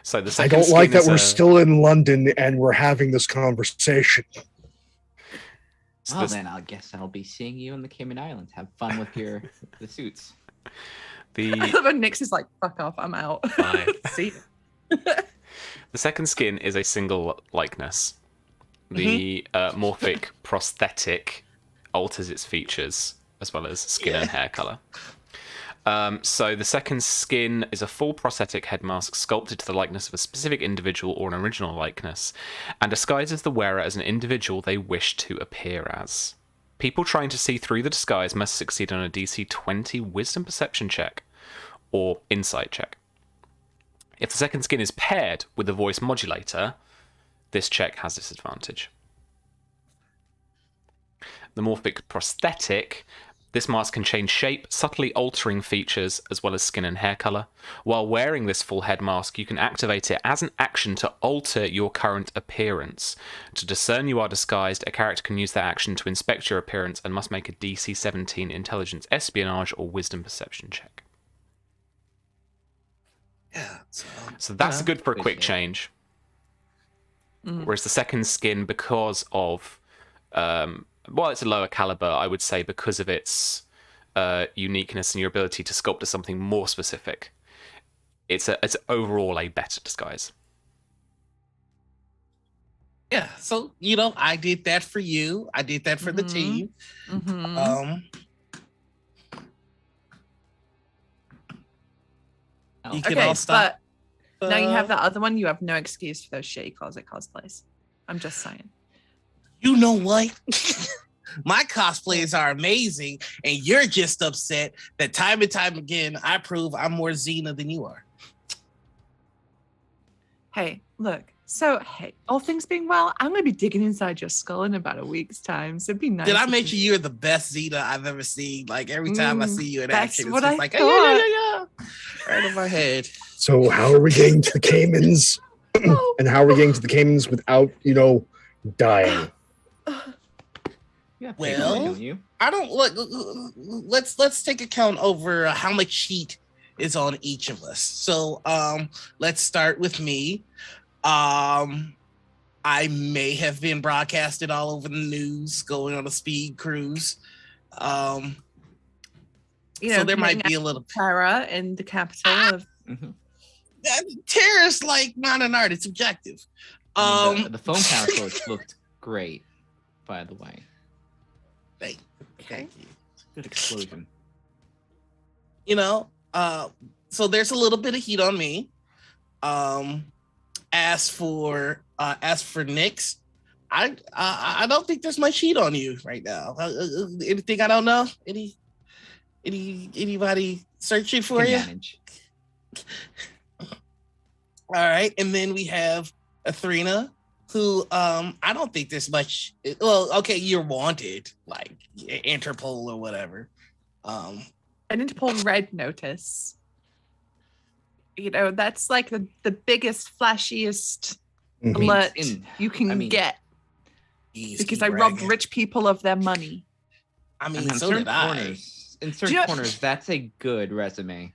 So the I second don't like skin that we're still in London and we're having this conversation. Well, then I guess I'll be seeing you in the Cayman Islands. Have fun with the suits. I love when Nyx is like, fuck off, I'm out. See? The second skin is a single likeness. The morphic prosthetic alters its features as well as skin and hair color. So the second skin is a full prosthetic head mask sculpted to the likeness of a specific individual or an original likeness, and disguises the wearer as an individual they wish to appear as. People trying to see through the disguise must succeed on a DC 20 Wisdom Perception check or Insight check. If the second skin is paired with the voice modulator, this check has disadvantage. The morphic prosthetic. This mask can change shape, subtly altering features as well as skin and hair color. While wearing this full head mask, you can activate it as an action to alter your current appearance. To discern you are disguised, a character can use that action to inspect your appearance and must make a DC 17 Intelligence, Espionage, or Wisdom Perception check. Yeah. So that's good for a quick change. Whereas the second skin, because of it's a lower caliber, I would say, because of its uniqueness and your ability to sculpt to something more specific, it's overall a better disguise. Yeah, so I did that for you. I did that for the team. Mm-hmm. You can Okay, all stop. but now you have that other one. You have no excuse for those shitty closet cosplays. I'm just saying. You know what? My cosplays are amazing, and you're just upset that time and time again I prove I'm more Xena than you are. Hey, look. So, hey, all things being well, I'm going to be digging inside your skull in about a week's time. So it'd be nice. Did I if mention you're the best Xena I've ever seen? Like every time I see you in that's action, it's what just I like, thought. yeah, right in my head. So how are we getting to the Caymans? And how are we getting to the Caymans without, dying? Yeah, Well, I don't look. Let's take account over how much heat is on each of us. So, let's start with me. I may have been broadcasted all over the news, going on a speed cruise. So there might be a little terror in the capital of. Terror is like not an art; it's objective. The phone council looked great, by the way. Thank you. Good explosion. So there's a little bit of heat on me. As for Nyx, I don't think there's much heat on you right now. Anything I don't know? Anybody searching for you? All right, and then we have Athrena, who I don't think there's much. Well, okay, you're wanted, like Interpol or whatever. An Interpol red notice. That's like the biggest, flashiest alert you can get. Because I robbed rich people of their money. I mean so did I. In certain corners, that's a good resume.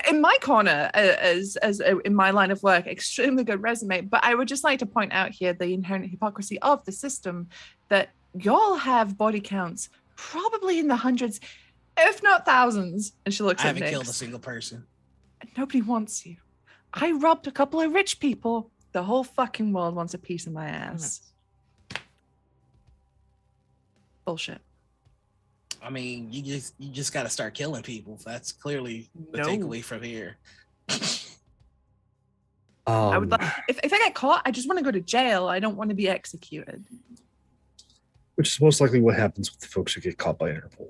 In my corner, as in my line of work, extremely good resume. But I would just like to point out here the inherent hypocrisy of the system that y'all have body counts probably in the hundreds, if not thousands. And she looks at Nyx. I haven't killed a single person. Nobody wants you. I robbed a couple of rich people. The whole fucking world wants a piece of my ass. Bullshit. I mean, you just got to start killing people. That's clearly the takeaway from here. I would if I get caught, I just want to go to jail. I don't want to be executed. Which is most likely what happens with the folks who get caught by Interpol.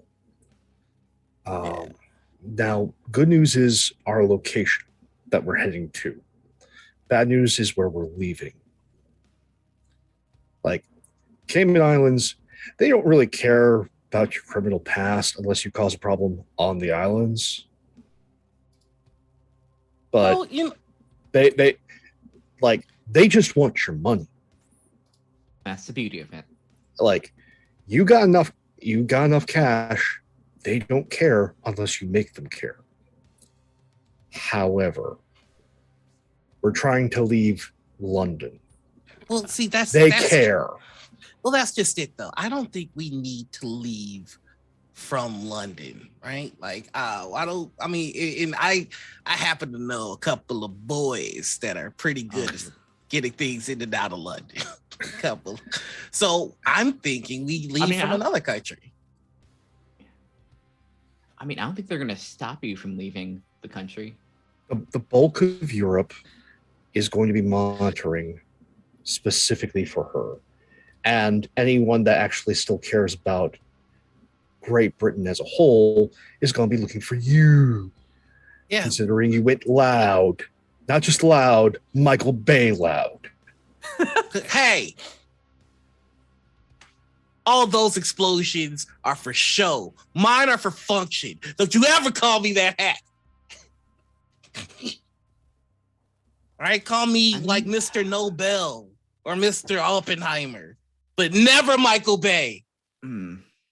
Now, good news is our location that we're heading to. Bad news is where we're leaving. Like, Cayman Islands, they don't really care about your criminal past unless you cause a problem on the islands. But they just want your money. That's the beauty of it. Like, you got enough cash, they don't care unless you make them care. However, we're trying to leave London. Well, see, that's care. Well, that's just it, though. I don't think we need to leave from London, right? Like, I happen to know a couple of boys that are pretty good at getting things in and out of London. A couple. So I'm thinking we leave from another country. I mean, I don't think they're going to stop you from leaving the country. The bulk of Europe is going to be monitoring specifically for her. And anyone that actually still cares about Great Britain as a whole is going to be looking for you. Yeah. Considering you went loud. Not just loud, Michael Bay loud. Hey! All those explosions are for show. Mine are for function. Don't you ever call me that hat. All right, call me like Mr. Nobel or Mr. Oppenheimer, but never Michael Bay.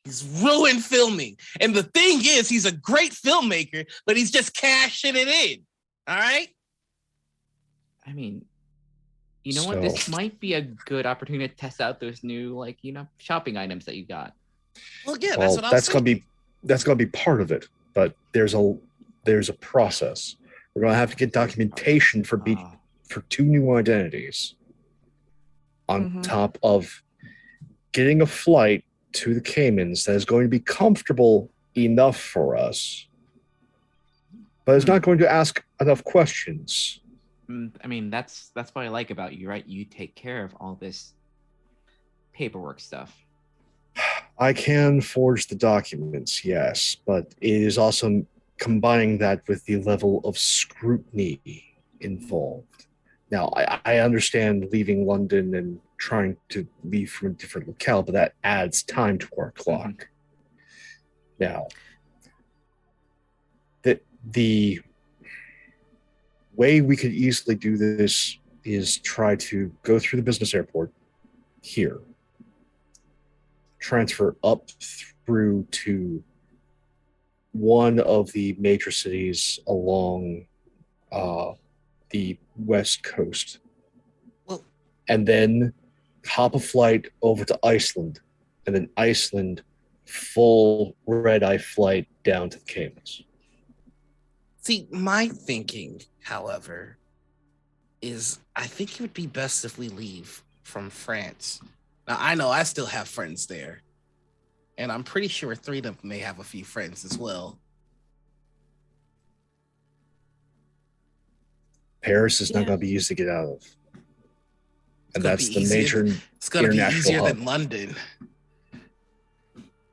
He's ruined filming. And the thing is, he's a great filmmaker, but he's just cashing it in. All right? I mean, you know what? This might be a good opportunity to test out those new, shopping items that you got. Well, yeah, that's what I was that's going to be part of it, but there's a process. We're going to have to get documentation for 2 new identities. on Mhm. top of getting a flight to the Caymans that is going to be comfortable enough for us, but is not going to ask enough questions. I mean, that's what I like about you, right? You take care of all this paperwork stuff. I can forge the documents, yes, but it is also combining that with the level of scrutiny involved. Now, I understand leaving London and trying to leave from a different locale, but that adds time to our clock. Now, the way we could easily do this is try to go through the business airport here, transfer up through to one of the major cities along the west coast, Well, and then hop a flight over to Iceland, and then Iceland full red-eye flight down to the Caymans. see, my thinking, however, is I think it would be best if we leave from France. Now, I know I still have friends there, and I'm pretty sure 3 of them may have a few friends as well. Paris is not Yeah. going to be easy to get out of. And gonna that's be the easier major It's going to be international easier hub. than London.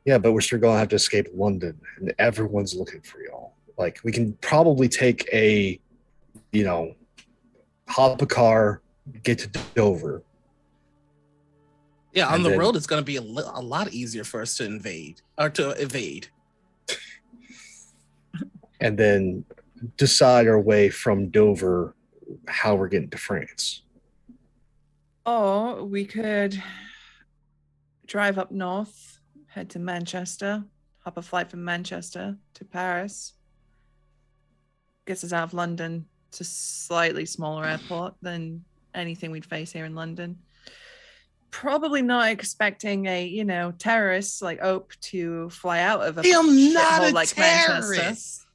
Yeah, but we're still going to have to escape London, and everyone's looking for y'all. Like, we can probably take a, hop a car, get to Dover. Yeah, on And the then- road, it's going to be a lot easier for us to evade. And then decide our way from Dover how we're getting to France. Or we could drive up north, head to Manchester, hop a flight from Manchester to Paris. Gets us out of London. It's a slightly smaller airport than anything we'd face here in London. Probably not expecting a, terrorists like Ope to fly out of a I'm not shithole a like Manchester. terrorist.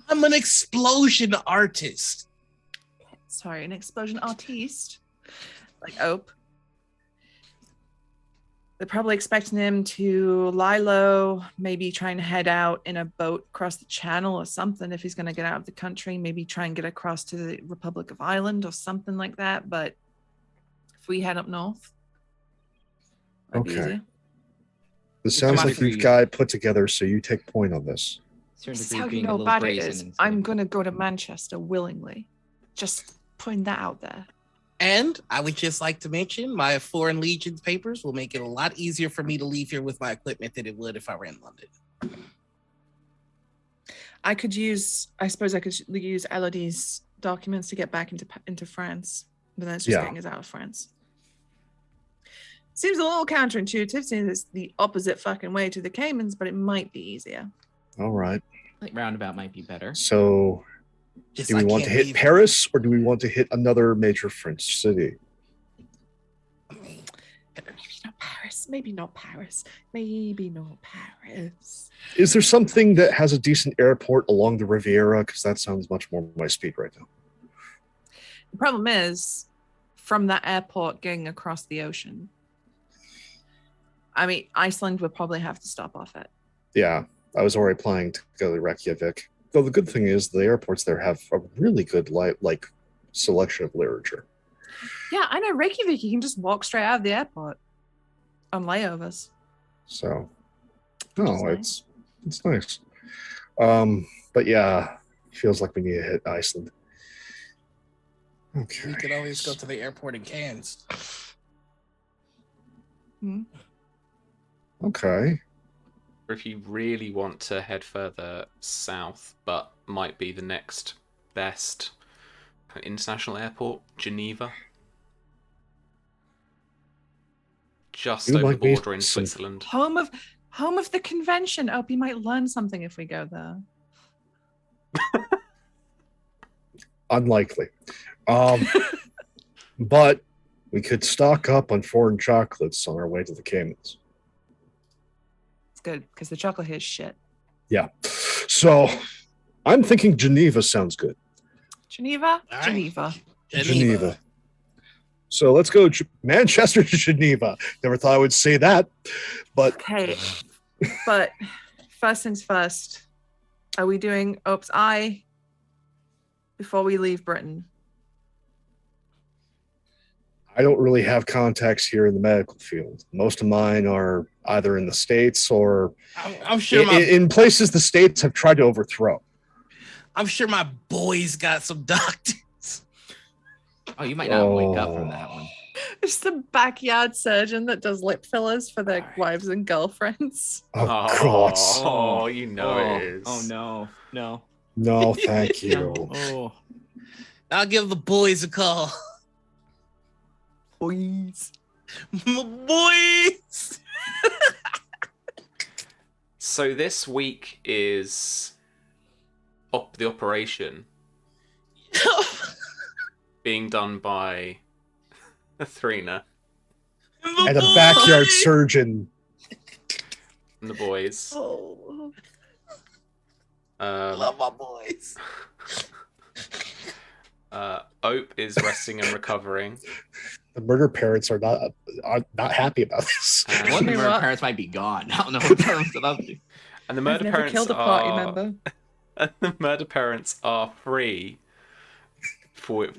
I'm an explosion artist. Sorry, an explosion artiste like Ope. They're probably expecting him to lie low, maybe try and head out in a boat across the channel or something if he's going to get out of the country, maybe try and get across to the Republic of Ireland or something like that. But if we head up north, that'd be Okay. easier. This Come sounds on, like you've agree. got it put together, so you take point on this. Certain This is degree how you being a know little bad it brazen is. and I'm going to go to Manchester willingly. Just putting that out there. And I would just like to mention my Foreign Legions papers will make it a lot easier for me to leave here with my equipment than it would if I ran London. I suppose I could use Elodie's documents to get back into France, but then it's just Yeah. getting us out of France. Seems a little counterintuitive, seeing it's the opposite fucking way to the Caymans, but it might be easier. All right. like roundabout might be better. So, Just do we I want to can't hit leave- Paris, or do we want to hit another major French city? Maybe not Paris. Maybe not Paris. Maybe not Paris. Is there something that has a decent airport along the Riviera? Because that sounds much more my speed right now. The problem is, from that airport getting across the ocean. I mean, Iceland would probably have to stop off at. Yeah, I was already planning to go to Reykjavik. Though the good thing is the airports there have a really good selection of literature. Yeah, I know Reykjavik. You can just walk straight out of the airport on layovers. So, Which is no, nice. it's nice. But yeah, feels like we need to hit Iceland. Okay. We could always go to the airport in Cairns. Okay. Or if you really want to head further south, but might be the next best international airport, Geneva. Just You over like the me border in some- Switzerland. Home of the convention. Oh, we might learn something if we go there. Unlikely. But we could stock up on foreign chocolates on our way to the Caymans. It's good because the chocolate here is shit. Yeah. So I'm thinking Geneva sounds good. Geneva? All right. Geneva. Geneva. So let's go Manchester to Geneva. Never thought I would say that, but Okay, but first things first. Are we doing Ops Eye before we leave Britain? I don't really have contacts here in the medical field. Most of mine are either in the States or I'm sure in places the States have tried to overthrow. I'm sure my boys got some doctors. Oh, you might not wake up from that one. It's the backyard surgeon that does lip fillers for their Alright. wives and girlfriends. Oh, God. Oh, you know it is. Oh no, no. No, thank you. Oh, I'll give the boys a call. Boys. My boys. So this week is the operation being done by Athrena And a backyard surgeon. and the boys. Oh. Love my boys. Ope is resting and recovering. The murder parents are not happy about this. one of Wait, my what? parents might be gone. I don't know what terms about you. And the I've murder never parents killed a party are member. and the murder parents are free to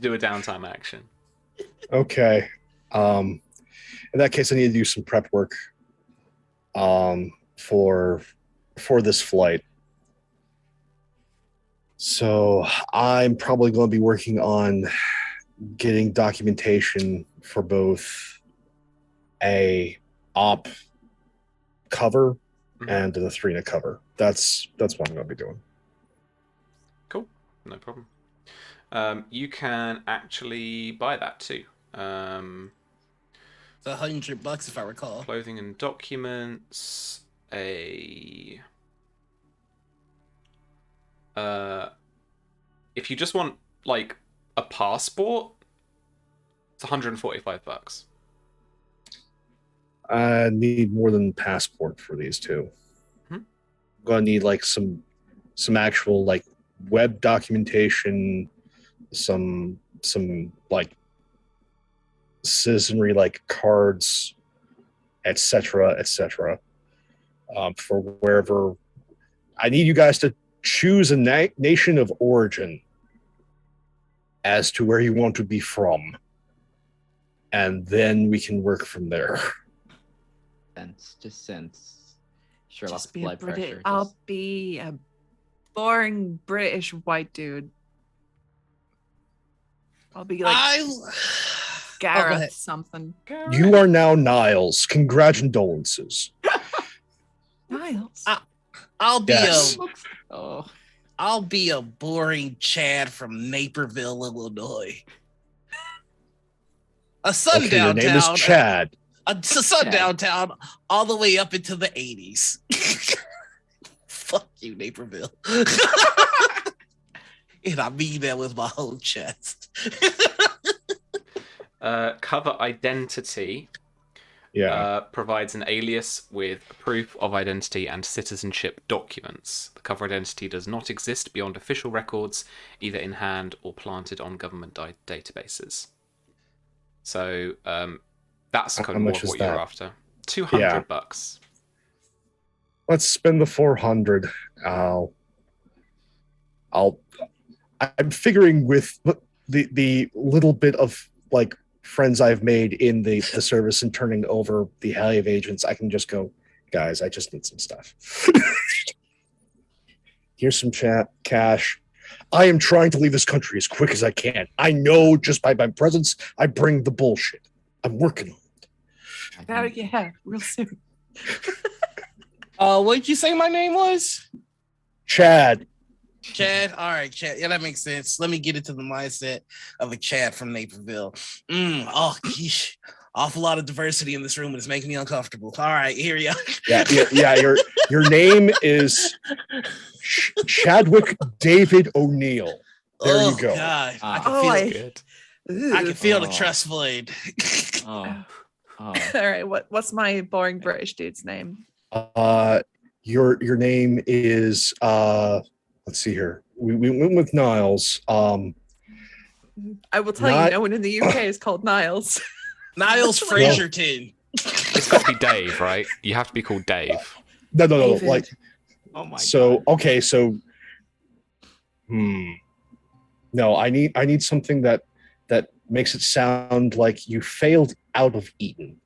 do a downtime action. Okay. In that case, I need to do some prep work for this flight. So I'm probably going to be working on getting documentation for both a op cover and an Athrena cover. That's what I'm going to be doing. Cool, no problem. You can actually buy that too. It's $100 if I recall. Clothing and documents. If you just want like a passport, it's $145. I need more than passport for these two. I'm going to need like some actual like web documentation, some like citizenry like cards, etc., for wherever. I need you guys to choose a nation of origin as to where you want to be from, and then we can work from there. Since Sherlock's Just be a blood pressure. I'll be a boring British white dude. I'll be like Gareth ahead. something. You are now Niles. Congratulations. Niles. I'll be Yes. I'll be a boring Chad from Naperville, Illinois. A sundown Okay, your name is town. Chad. A sundown town all the way up into the 80s. Fuck you, Naperville. And I mean that with my whole chest. Cover identity provides an alias with proof of identity and citizenship documents. The cover identity does not exist beyond official records, either in hand or planted on government databases. So that's kind of more of what you're after. $200. Let's spend the 400. I'm figuring with the little bit of like friends I've made in the service and turning over the Halley of agents, I can just go, guys, I just need some stuff. Here's some cash. I am trying to leave this country as quick as I can. I know just by my presence, I bring the bullshit. I'm working on it. Yeah, real soon. What did you say my name was? Chad. Chad? All right, Chad. Yeah, that makes sense. Let me get into the mindset of a Chad from Naperville. Oh, geez. Awful lot of diversity in this room, and it's making me uncomfortable. All right, here you go. Yeah. Your name is Chadwick David O'Neill. There you go. God. I can feel the trust void. All right, what's my boring British dude's name? Your name is let's see here. We went with Niles. I will tell you, Not- no one in the UK is called Niles. Niles Fraserton. It's got to be Dave, right? You have to be called Dave. No. David. Like, Oh my so god. okay, so no, I need something that makes it sound like you failed out of Eton,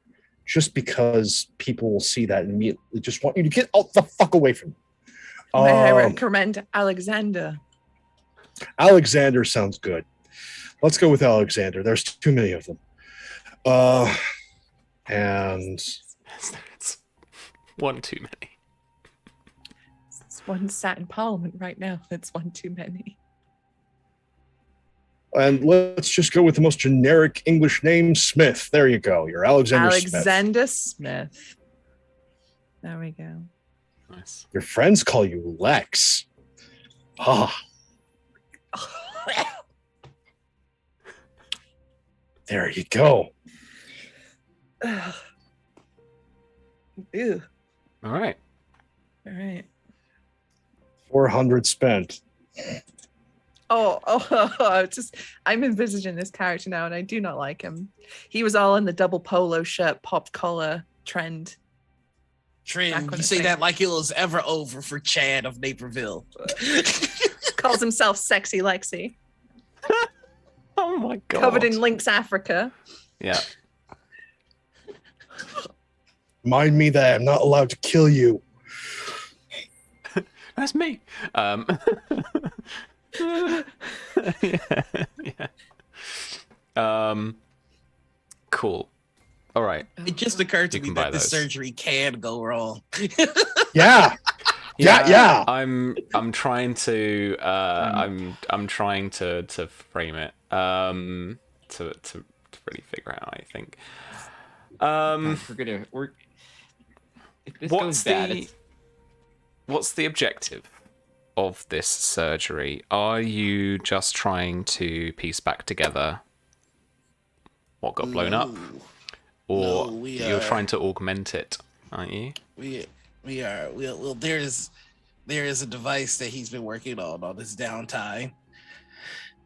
just because people will see that and immediately just want you to get out the fuck away from me. May I recommend Alexander? Alexander sounds good. Let's go with Alexander. There's too many of them. And It's one too many. It's one sat in Parliament right now. That's one too many. let's just go with the most generic English name, Smith. There you go. You're Alexander Smith. Alexander Smith. There we go. Nice. Your friends call you Lex. Ah, there you go. Ugh. Ew. All right. All right. 400 spent. I'm envisaging this character now, and I do not like him. He was all in the double polo shirt, popped collar trend. Trim, Back when you it say came- that like it was ever over for Chad of Naperville. Calls himself Sexy Lexi. Oh my god. Covered in Lynx Africa. Yeah. Mind me that I'm not allowed to kill you. That's me. Yeah. Cool. All right. It just occurred to You me can buy that this those. surgery can go wrong. Yeah. Yeah. I'm trying to I'm trying to frame it to really figure out, I think. If this goes bad, what's the objective of this surgery? Are you just trying to piece back together what got blown up, or No, we you're are- trying to augment it, aren't you? We are well. There is a device that he's been working on his downtime,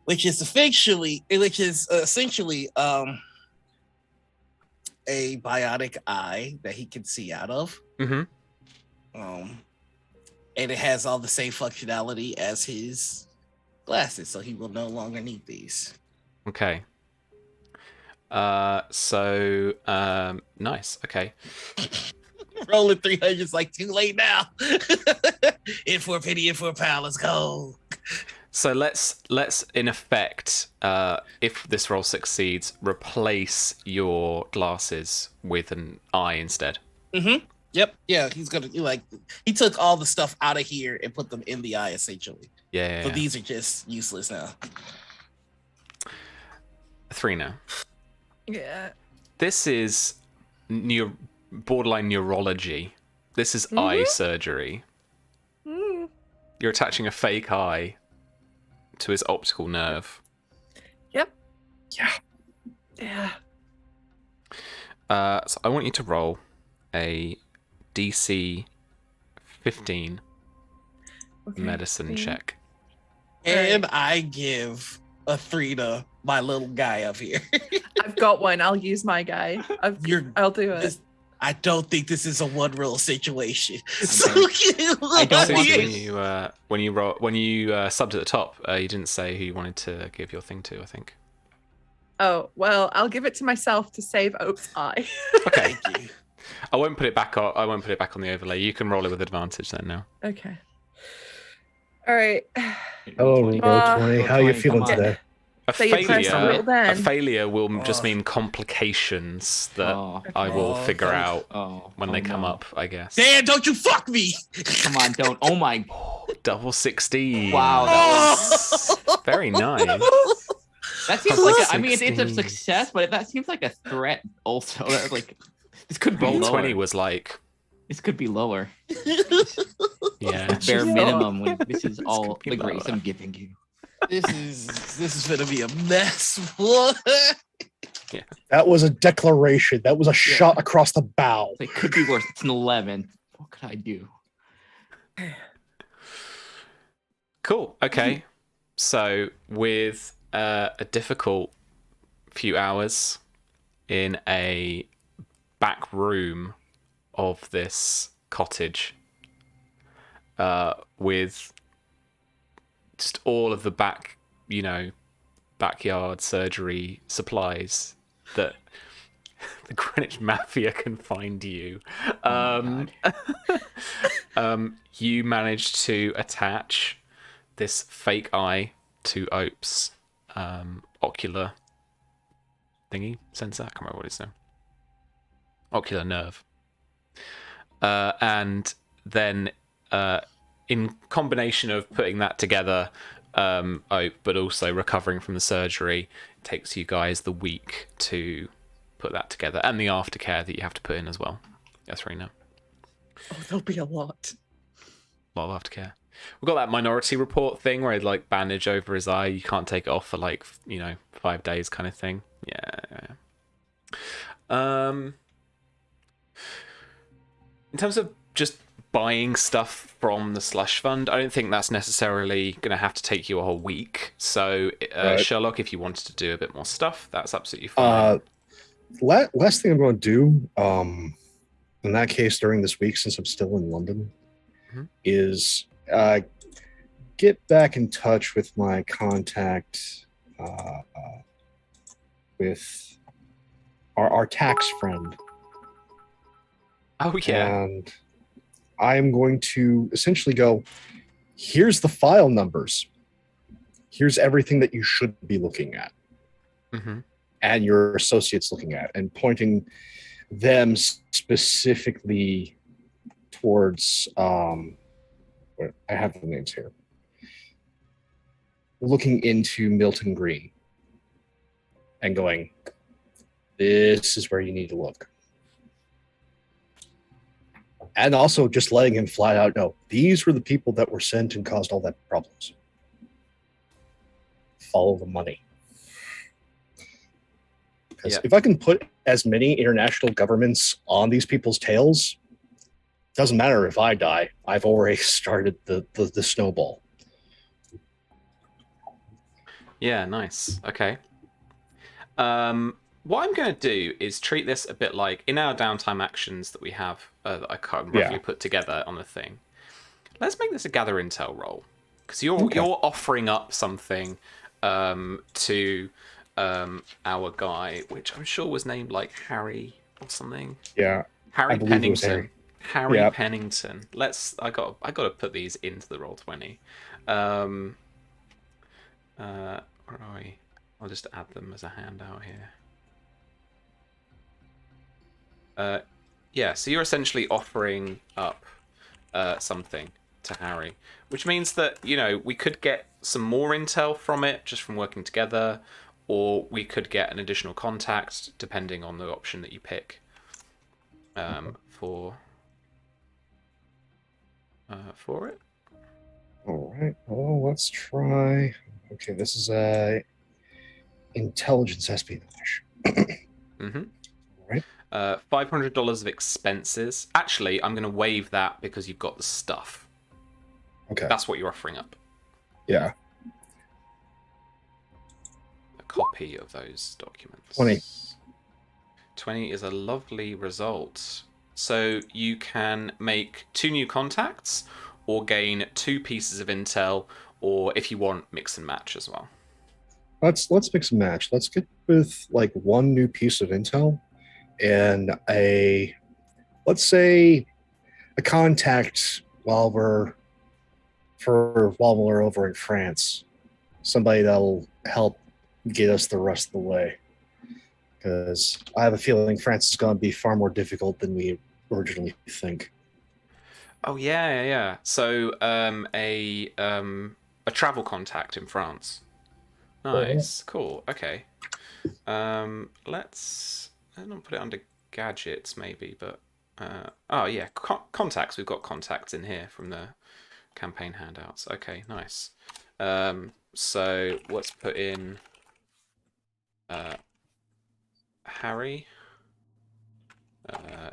which is essentially a bionic eye that he can see out of. Mm-hmm. And it has all the same functionality as his glasses, so he will no longer need these. Okay. Nice. Okay. Rolling 300 is like too late now. In for a penny, in for a pound. Let's go. So let's in effect, if this roll succeeds, replace your glasses with an eye instead. Mm-hmm. Yep. Yeah, he's gonna he took all the stuff out of here and put them in the eye essentially. Yeah. So these are just useless now. 3 now. Yeah. This is borderline neurology. This is eye surgery. Mm. You're attaching a fake eye to his optical nerve. Yep. Yeah. Yeah. So I want you to roll a DC 15 Okay. medicine See? check. And I give a 3 to my little guy up here. I've got one. I'll use my guy. I'll do it. This- I don't think this is a one roll situation. I So don't want So to- when you subbed at the top, you didn't say who you wanted to give your thing to, I think. Oh, well, I'll give it to myself to save Oak's eye. Okay. Thank you. I won't put it back on. I won't put it back on the overlay. You can roll it with advantage then now. Okay. All right. Hello, Roll 20. Roll20. How you Roll 20, feeling come on. today? A Say your first failure. roll then. A failure will just Oh. mean complications that Oh, I will Okay. figure out oh, when oh they come no. up, I guess. Dan, don't you fuck me. Come on, don't. Oh my. Double 16. Wow, that was. Very nice. That seems like I mean, it's a 16. success, but that seems like a threat. Also, like this could be Roll lower. 20 was like, This could be lower. yeah. Bare Sure. minimum. When this is all could be the grace lower. I'm giving you. This is gonna be a mess. What? That was a declaration. That was a shot across the bow. It could be worse. It's an 11. What could I do? Cool. Okay. So with a difficult few hours in a back room of this cottage with just all of the backyard surgery supplies that the Greenwich Mafia can find you. Oh my God. You managed to attach this fake eye to Ope's ocular thingy sensor. I can't remember what it's now. Ocular nerve. And then in combination of putting that together, Ope, but also recovering from the surgery, it takes you guys the week to put that together, and the aftercare that you have to put in as well. Yes, Rena. Oh, there'll be a lot. A lot of aftercare. We've got that Minority Report thing where he'd like bandage over his eye. You can't take it off for 5 days kind of thing. Yeah. In terms of just buying stuff from the slush fund, I don't think that's necessarily going to have to take you a whole week. So, Right. Sherlock, if you wanted to do a bit more stuff, that's absolutely fine. Last thing I'm going to do, in that case, during this week, since I'm still in London, is get back in touch with my contact with our tax friend. Oh, yeah. And I'm going to essentially go, here's the file numbers. Here's everything that you should be looking at. And your associates looking at, and pointing them specifically towards, I have the names here, looking into Milton Green and going, this is where you need to look. And also just letting him flat out know, these were the people that were sent and caused all that problems. Follow the money. Because if I can put as many international governments on these people's tails, doesn't matter if I die. I've already started the snowball. Yeah, nice. Okay. What I'm going to do is treat this a bit like in our downtime actions that we have that I can roughly put together on the thing. Let's make this a gather intel roll, because you're offering up something to our guy, which I'm sure was named like Harry or something. Yeah, Harry Pennington. Harry Yep. Pennington. I got to put these into the Roll20. Where are we? I'll just add them as a handout here. Yeah, so you're essentially offering up something to Harry, which means that, we could get some more intel from it just from working together, or we could get an additional contact depending on the option that you pick for it. All right. Well, let's try. Okay, this is a intelligence espionage. Right. $500 of expenses. Actually, I'm going to waive that because you've got the stuff. Okay. That's what you're offering up. Yeah. A copy of those documents. 20. 20 is a lovely result. So you can make 2 new contacts, or gain 2 pieces of intel, or if you want, mix and match as well. Let's mix and match. Let's get with like 1 new piece of intel and let's say a contact while we're over in France. Somebody that'll help get us the rest of the way. Because I have a feeling France is going to be far more difficult than we originally think. Oh yeah. So a travel contact in France. Nice, cool. Okay. Let's not put it under gadgets maybe, but contacts. We've got contacts in here from the campaign handouts. Okay, nice. So let's put in Harry,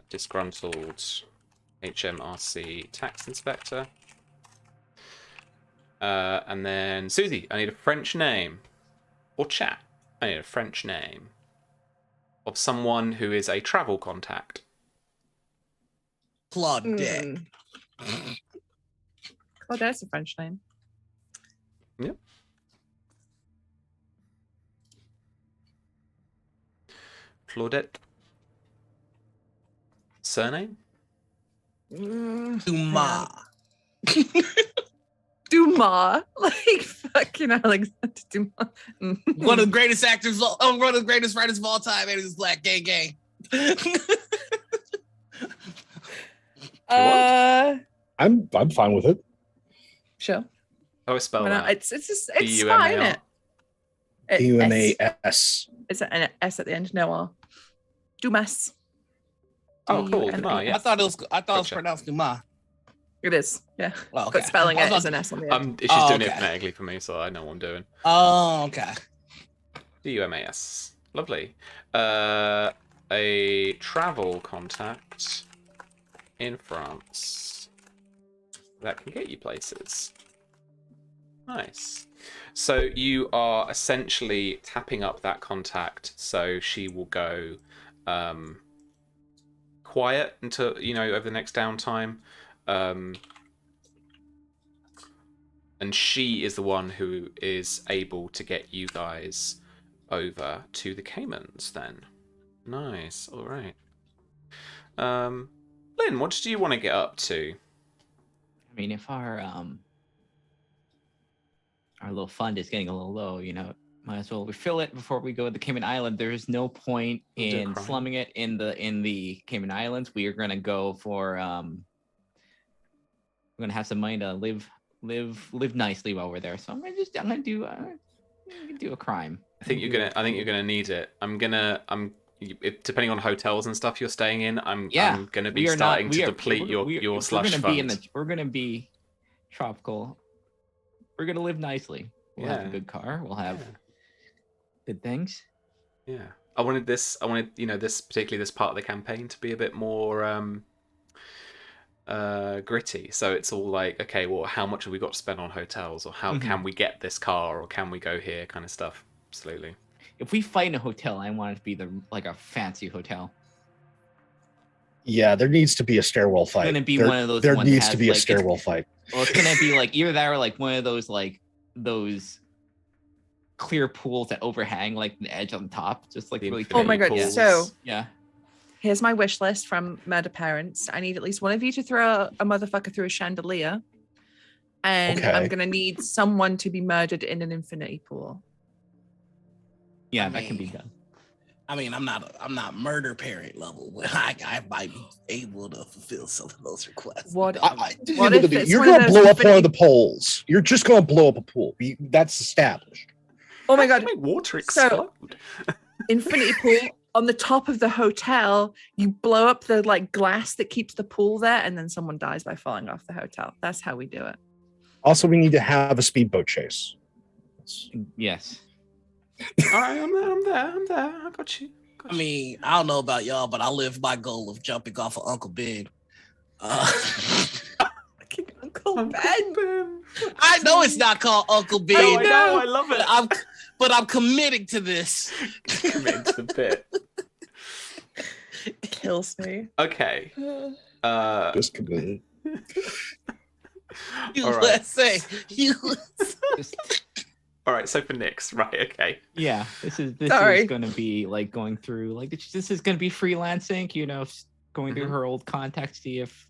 disgruntled HMRC tax inspector, and then Susie. I need a French name, or chat. I need a French name of someone who is a travel contact. Claudette. Claudette's a French name. Yep. Claudette. Surname? Dumas. Dumas, like fucking Alexander Dumas. One of the greatest actors, one of the greatest writers of all time, and he's black. Gang, gang. I'm fine with it. Sure. How I spell Why not? that? It's fine, D-U-M-A-R? isn't it? D-U-M-A-S. It's an S at the end. No R. Dumas. Oh, cool. D-U-M-A-S. Dumas, yeah. I thought it was Gotcha. pronounced Dumas. It is. Yeah. Oh, okay. But spelling I it was is an S on the end. She's doing it okay. phonetically for me, so I know what I'm doing. Oh, okay. D-U-M-A-S. Lovely. A travel contact in France that can get you places. Nice. So you are essentially tapping up that contact so she will go quiet until, over the next downtime. And she is the one who is able to get you guys over to the Caymans then. Nice. All right. Lynn, what do you want to get up to? I mean, if our little fund is getting a little low, might as well refill it before we go to the Cayman Island. There's no point in slumming it in the Cayman Islands. We are gonna go for we're gonna have some money to live nicely while we're there. So I'm gonna do a crime. I think you're gonna need it. Depending on hotels and stuff you're staying in, I'm gonna be starting to deplete your slush fund. We're gonna be tropical. We're gonna live nicely. We'll have a good car. We'll have good things. Yeah. I wanted this particularly this part of the campaign to be a bit more gritty. So it's all like, okay, well, how much have we got to spend on hotels, or how can we get this car, or can we go here, kind of stuff. Absolutely. If we fight in a hotel, I want it to be a fancy hotel. Yeah, there needs to be a stairwell fight. It's gonna be one of those. There ones that needs to has, be a stairwell fight. Well, it's gonna be either that or one of those those clear pools that overhang the edge on top, just really. Oh my god! pools. So yeah, here's my wish list from Murder Parents. I need at least one of you to throw a motherfucker through a chandelier, and I'm gonna need someone to be murdered in an infinity pool. Yeah, that can be done. I mean, I'm not murder parent level, but I might be able to fulfill some of those requests. What if you're going to blow up one of the poles? You're just going to blow up a pool. That's established. Oh my god! Make water explode. So, infinity pool on the top of the hotel. You blow up the glass that keeps the pool there, and then someone dies by falling off the hotel. That's how we do it. Also, we need to have a speedboat chase. Yes. All right, I'm there. I got you. I mean, I don't know about y'all, but I live my goal of jumping off of Uncle Ben. Uncle Ben. I know it's not called Uncle Ben. I know. I love it. But I'm committing to this. Committing to the bit. It kills me. Okay. Just committed. USA. All right, so for Nyx, right? Okay. Yeah, this is going to be going through this is going to be freelancing. Going through her old contacts, see if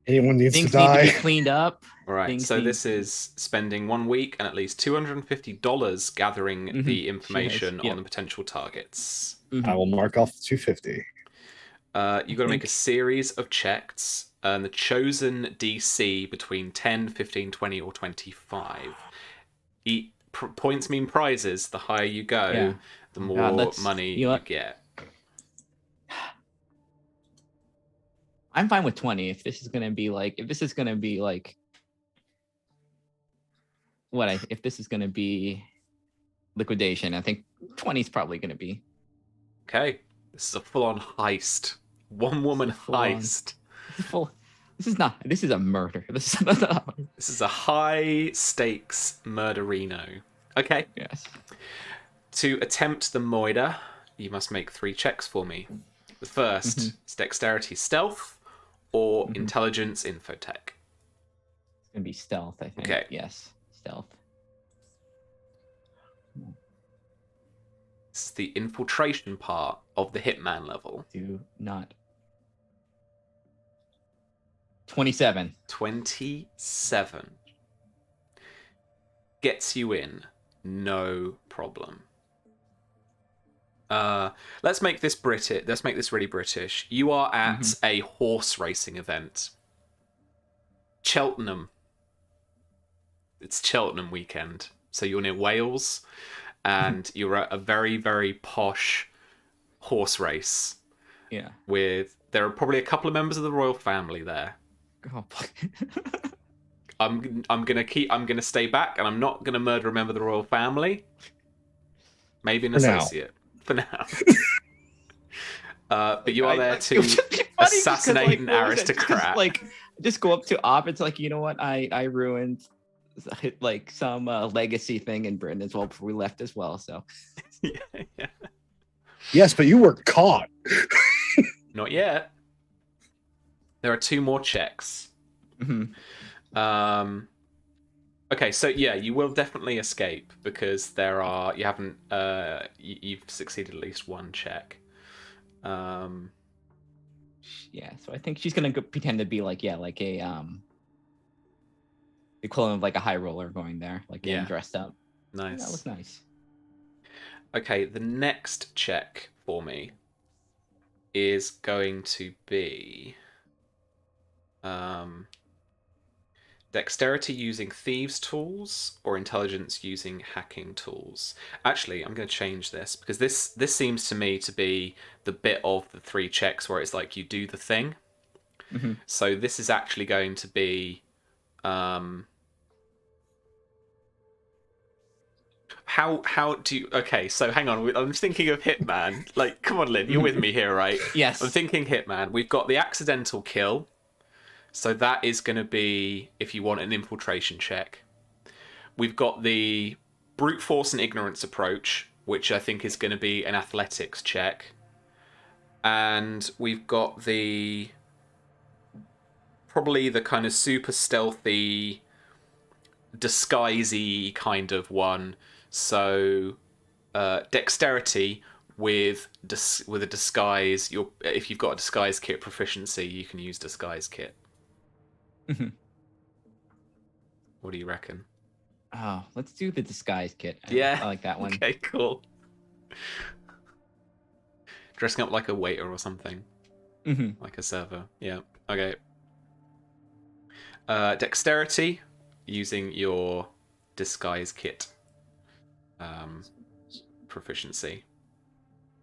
anyone needs things to die. need to be cleaned up. All right. So this is spending 1 week and at least $250 gathering the information on the potential targets. I will mark off 250. You got to make a series of checks, and the chosen DC between 10, 15, 20, or 25. Points mean prizes. The higher you go, the more money you get. I'm fine with 20 if this is gonna be if this is gonna be liquidation. I think 20 is probably gonna be. Okay, this is a full-on heist. One woman heist. This is a murder. This is a high stakes murderino. Okay. Yes. To attempt the moida, you must make 3 checks for me. The first is dexterity stealth or intelligence infotech. It's gonna be stealth, I think. Okay. Yes, stealth. This is the infiltration part of the hitman level. Do not. 27. 27. Gets you in. No problem. Let's make this British. Let's make this really British. You are at a horse racing event. Cheltenham. It's Cheltenham weekend. So you're near Wales, and you're at a very, very posh horse race. Yeah. There are probably a couple of members of the royal family there. Oh, fuck. I'm gonna stay back, and I'm not gonna murder a member of the royal family. Maybe an associate for now. But you are there to assassinate an aristocrat. Just go up to Ob. It's like, you know what? I ruined like some legacy thing in Britain as well before we left as well. So yeah. Yes, but you were caught. Not yet. There are 2 more checks. Okay, so yeah, you will definitely escape because you've succeeded at least 1 check. Yeah, so I think she's gonna pretend to be like a equivalent of like a high roller going there, like getting dressed up. Nice. That looks nice. Okay, the next check for me is going to be dexterity using thieves' tools or intelligence using hacking tools. Actually, I'm going to change this because this seems to me to be the bit of the 3 checks where it's like you do the thing. So this is actually going to be how do you... Okay, so hang on. I'm thinking of Hitman. Like, come on, Lynn, you're with me here, right? Yes. I'm thinking Hitman. We've got the accidental kill. So that is going to be if you want an infiltration check. We've got the brute force and ignorance approach, which I think is going to be an athletics check. And we've got probably the kind of super stealthy, disguisey kind of one. So dexterity with a disguise. If you've got a disguise kit proficiency, you can use disguise kit. What do you reckon? Oh, let's do the disguise kit. Yeah, I like that one. Okay, cool. Dressing up like a waiter or something. Like a server. Yeah. Okay. Dexterity using your disguise kit proficiency.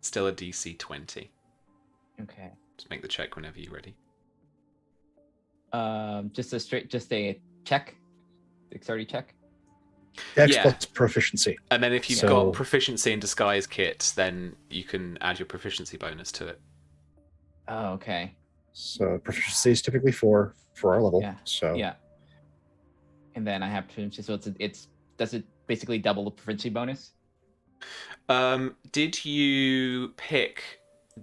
Still a DC 20. Okay. Just make the check whenever you're ready. Just a check, dexterity check. Dex plus proficiency. And then if you've got proficiency in disguise kit, then you can add your proficiency bonus to it. Oh, okay. So proficiency is typically 4 for our level. Yeah. So yeah. And then I have proficiency, so does it basically double the proficiency bonus? Did you pick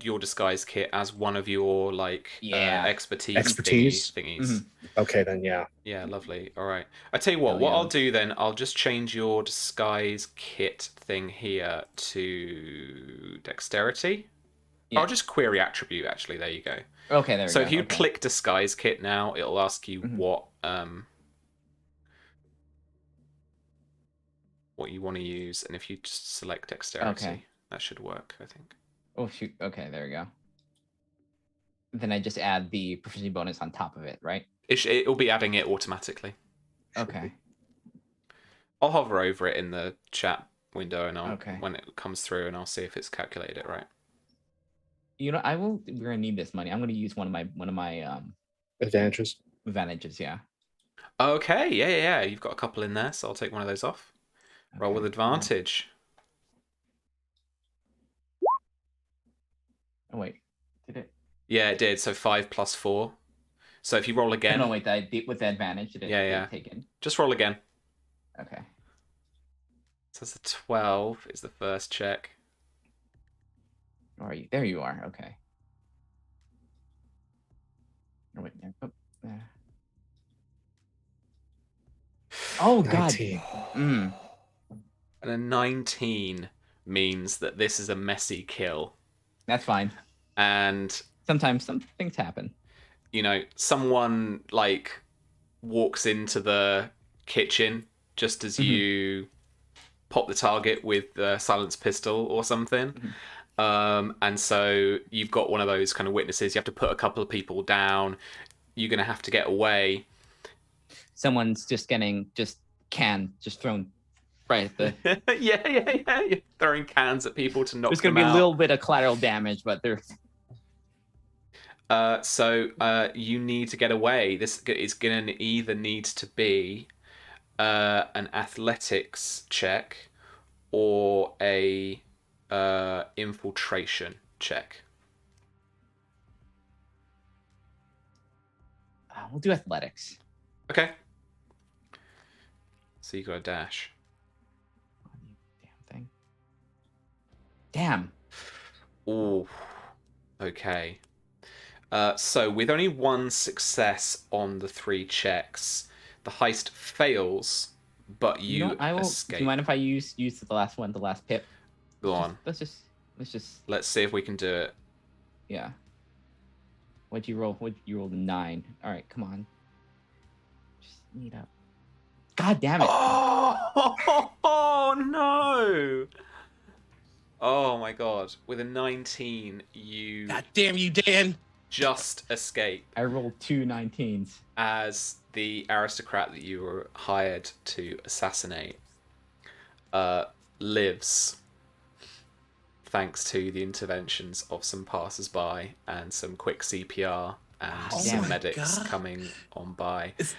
your disguise kit as one of your expertise thingies? Okay, then yeah, lovely. All right, I tell you what I'll do then, I'll just change your disguise kit thing here to dexterity. I'll just query attribute, actually. There you go. Okay, there we go. So if you click disguise kit now, it'll ask you what you want to use, and if you just select dexterity, that should work, I think. Oh shoot! Okay, there we go. Then I just add the proficiency bonus on top of it, right? It'll be adding it automatically. Okay. I'll hover over it in the chat window, and when it comes through, and I'll see if it's calculated it right. You know, we're gonna need this money. I'm gonna use one of my advantages. Yeah. Okay, yeah. You've got a couple in there, so I'll take one of those off. Okay. Roll with advantage. Oh wait, did it? Yeah, it did. So 5 plus 4. So if you roll again. No, wait. With the advantage, did it? Yeah. Taken? Just roll again. Okay. So it's a 12 is the first check. Where are you? There you are. Okay. Oh, wait, there. Oh, there. Oh, God. 19. Mm. And a 19 means that this is a messy kill. That's fine. And Sometimes some things happen. you know, someone like walks into the kitchen just as you pop the target with the silenced pistol or something. And so you've got one of those kind of witnesses. You have to put a couple of people down. You're going to have to get away. Someone's just getting just thrown right at the. yeah. You're throwing cans at people to knock There's them going to be out. a little bit of collateral damage, but there's. So you need to get away. This is going to either need to be an athletics check or a infiltration check. We'll do athletics. Okay. So you got a dash. Damn thing. Damn. Ooh. Okay. So with only one success on the 3 checks, the heist fails, but you know what? I will. escape. Do you mind if I use the last one, the last pip? Go on. Let's just. Let's see if we can do it. Yeah. What'd you roll? You rolled a 9. All right, come on. Just meet up. God damn it! Oh no! Oh my god! With a 19, you God damn you, Dan. just escape I rolled 2 19s. as the aristocrat that you were hired to assassinate lives, thanks to the interventions of some passers-by and some quick CPR and Oh some my medics God. coming on by. Is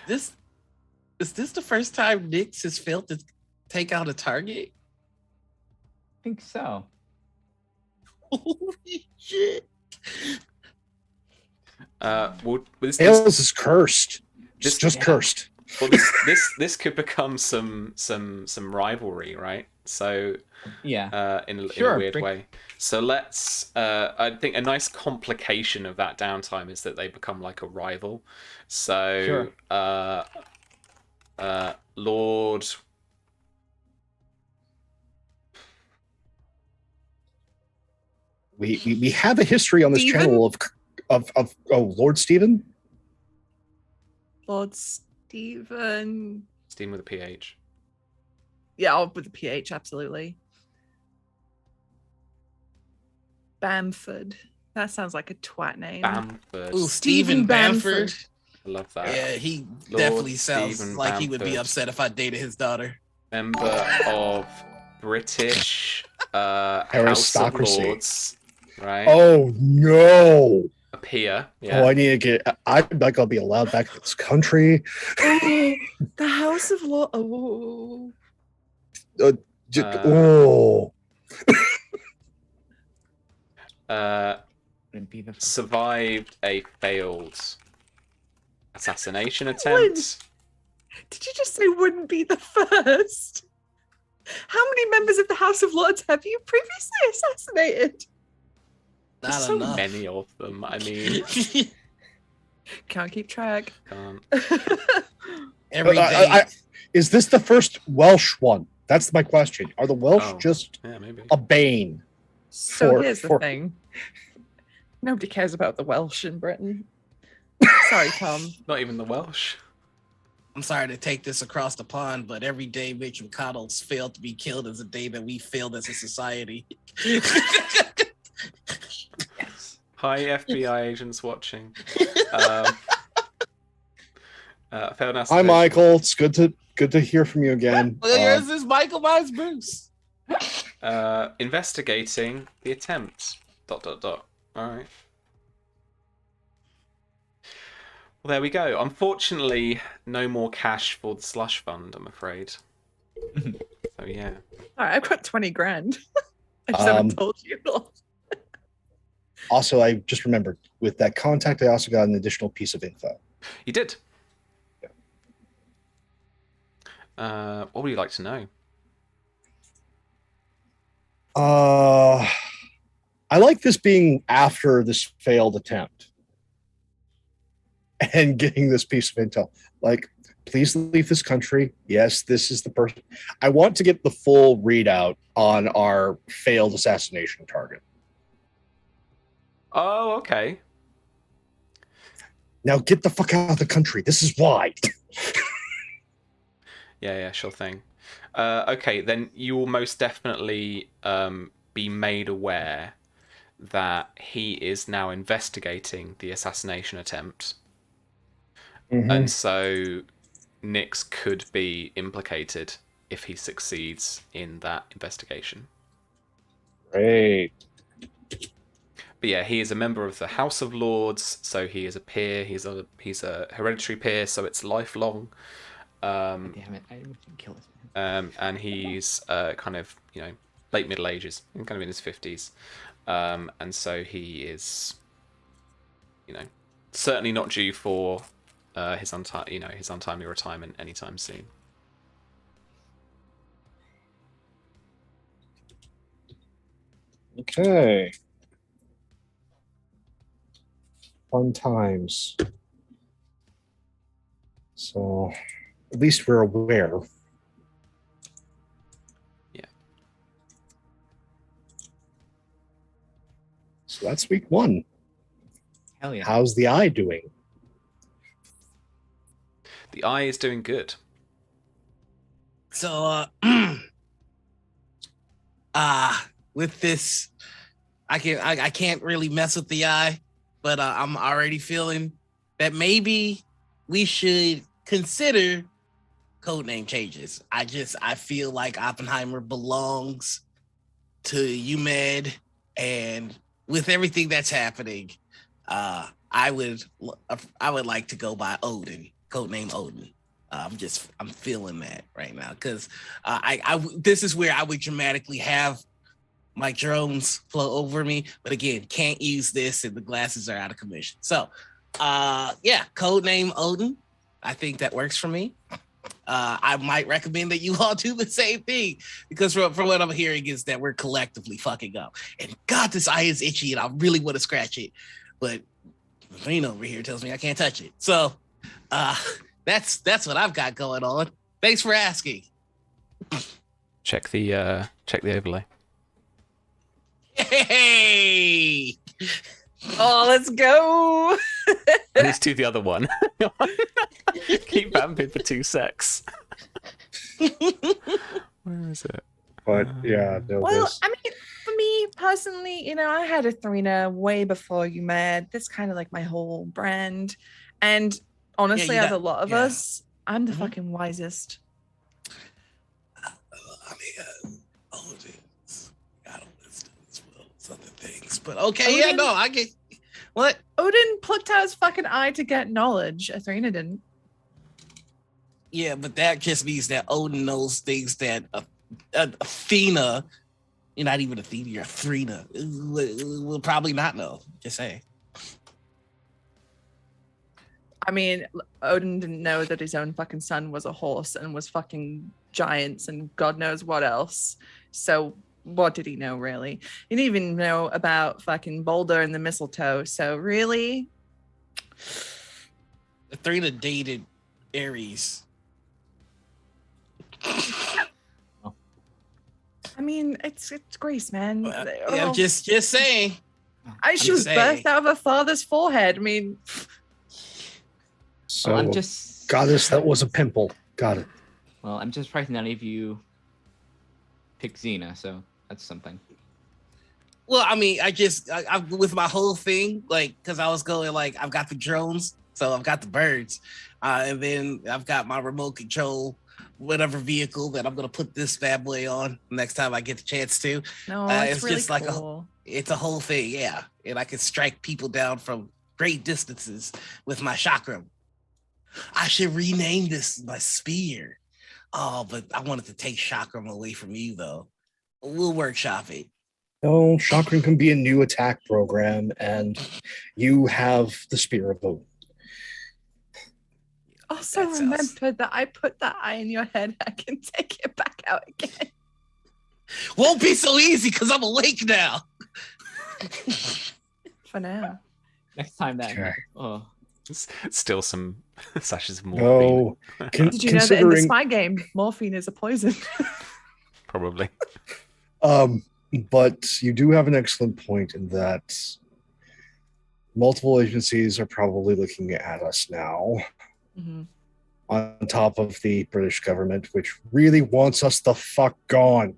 this the first time Nyx has failed to take out a target? I think so. Holy shit. Well, Tails is cursed. This- It's just yeah. cursed. well, this could become some rivalry, right? So Yeah. in a Sure, weird bring- way. So let's. I think a nice complication of that downtime is that they become like a rival. So Lord. We have a history on this Stephen? channel of Lord Stephen. Lord Stephen. Steam with a PH. Yeah, I'll with the PH, absolutely. Bamford. That sounds like a twat name. Bamford. Ooh, Stephen Stephen Bamford. I love that. Yeah, he Lord definitely sounds Stephen like he would be Bamford. upset if I dated his daughter. Member of British House of Aristocracy. Lords. Right. Oh no! A peer. Yeah. Oh, I need to get. I'm not gonna be allowed back in this country. Oh, the House of Law. Oh, Oh, Wouldn't be the first. survived a failed assassination attempt. did you just say wouldn't be the first? How many members of the House of Lords have you previously assassinated? Not There's so enough. many of them. I mean, Can't keep track. can't. Every day. is this the first Welsh one? That's my question. Are the Welsh Oh. just Yeah, maybe. a bane? So here's the for- thing. Nobody cares about the Welsh in Britain. Sorry, Tom. Not even the Welsh. I'm sorry to take this across the pond, but every day Mitch McConnell's failed to be killed is a day that we failed as a society. Hi, FBI agents watching. Failed Hi, assassination. Michael. It's good to hear from you again. Well, here's this Michael Myers Bruce. Investigating the attempt. ... All right. Well, there we go. Unfortunately, no more cash for the slush fund, I'm afraid. So yeah. All right, I've got 20 grand. I just haven't told you. Also, I just remembered with that contact, I also got an additional piece of info. You did. What would you like to know? I like this being after this failed attempt and getting this piece of intel. Like, please leave this country. Yes, this is the person. I want to get the full readout on our failed assassination target. Oh, okay. Now get the fuck out of the country. This is why. Yeah, sure thing. Okay, then you will most definitely be made aware that he is now investigating the assassination attempt. And so Nix could be implicated if he succeeds in that investigation. Great. But yeah, he is a member of the House of Lords, so he is a peer. He's a hereditary peer, so it's lifelong. Damn it! I didn't kill this man. And he's kind of late Middle Ages, kind of in his 50s, and so he is certainly not due for his untimely retirement anytime soon. Okay. Fun times. So at least we're aware. Yeah. So that's week 1. Hell yeah! How's the eye doing? The eye is doing good. So with this, I can't really mess with the eye, but I'm already feeling that maybe we should consider codename changes. I feel like Oppenheimer belongs to UMed, and with everything that's happening, I would like to go by Odin, codename Odin. I'm feeling that right now because this is where I would dramatically have my drones flow over me, but again, can't use this and the glasses are out of commission. So, codename Odin. I think that works for me. I might recommend that you all do the same thing because from what I'm hearing is that we're collectively fucking up. And God, this eye is itchy and I really want to scratch it, but Reno over here tells me I can't touch it. So, that's what I've got going on. Thanks for asking. Check the overlay. Hey! Oh, let's go. Let's do the other one. Keep vamping for 2 secs. Where is it? But yeah, no, Well, this. I mean, for me personally, I had a Thrina way before you met. That's kind of like my whole brand. And honestly, you out of got- a lot of yeah. us, I'm the Mhm. fucking wisest. Odin's got a wisdom as well as other things. But okay, Odin- I get what? Odin plucked out his fucking eye to get knowledge. Thrina didn't. Yeah, but that just means that Odin knows things that Athena, you're not even Athena, you're Thrina, will probably not know. Just say. I mean, Odin didn't know that his own fucking son was a horse and was fucking giants and God knows what else. So what did he know, really? He didn't even know about fucking Boulder and the mistletoe. So really? Athena dated Ares. I mean, it's Grace, man. I'm just saying. She was birthed out of her father's forehead. I mean, So Well, I'm just goddess, that was a pimple. Got it. Well, I'm just surprised none of you picked Xena, so that's something. Well, I mean, I with my whole thing, like, because I was going like, I've got the drones, so I've got the birds, and then I've got my remote control, whatever vehicle that I'm gonna put this bad boy on next time I get the chance to. no, It's really just like cool. it's a whole thing, yeah, and I can strike people down from great distances with my chakram. I should rename this my spear. Oh, but I wanted to take chakram away from you though. We'll workshop it. No, chakram can be a new attack program, and you have the Spear of Odin. Also, That sounds- remember that I put that eye in your head. I can take it back out again. Won't be so easy because I'm awake now. For now. Next time that. Okay. Oh, Still some sashes of morphine. No. Did you know that in the spy game, morphine is a poison? Probably. But you do have an excellent point in that multiple agencies are probably looking at us now, Mhm. on top of the British government, which really wants us the fuck gone.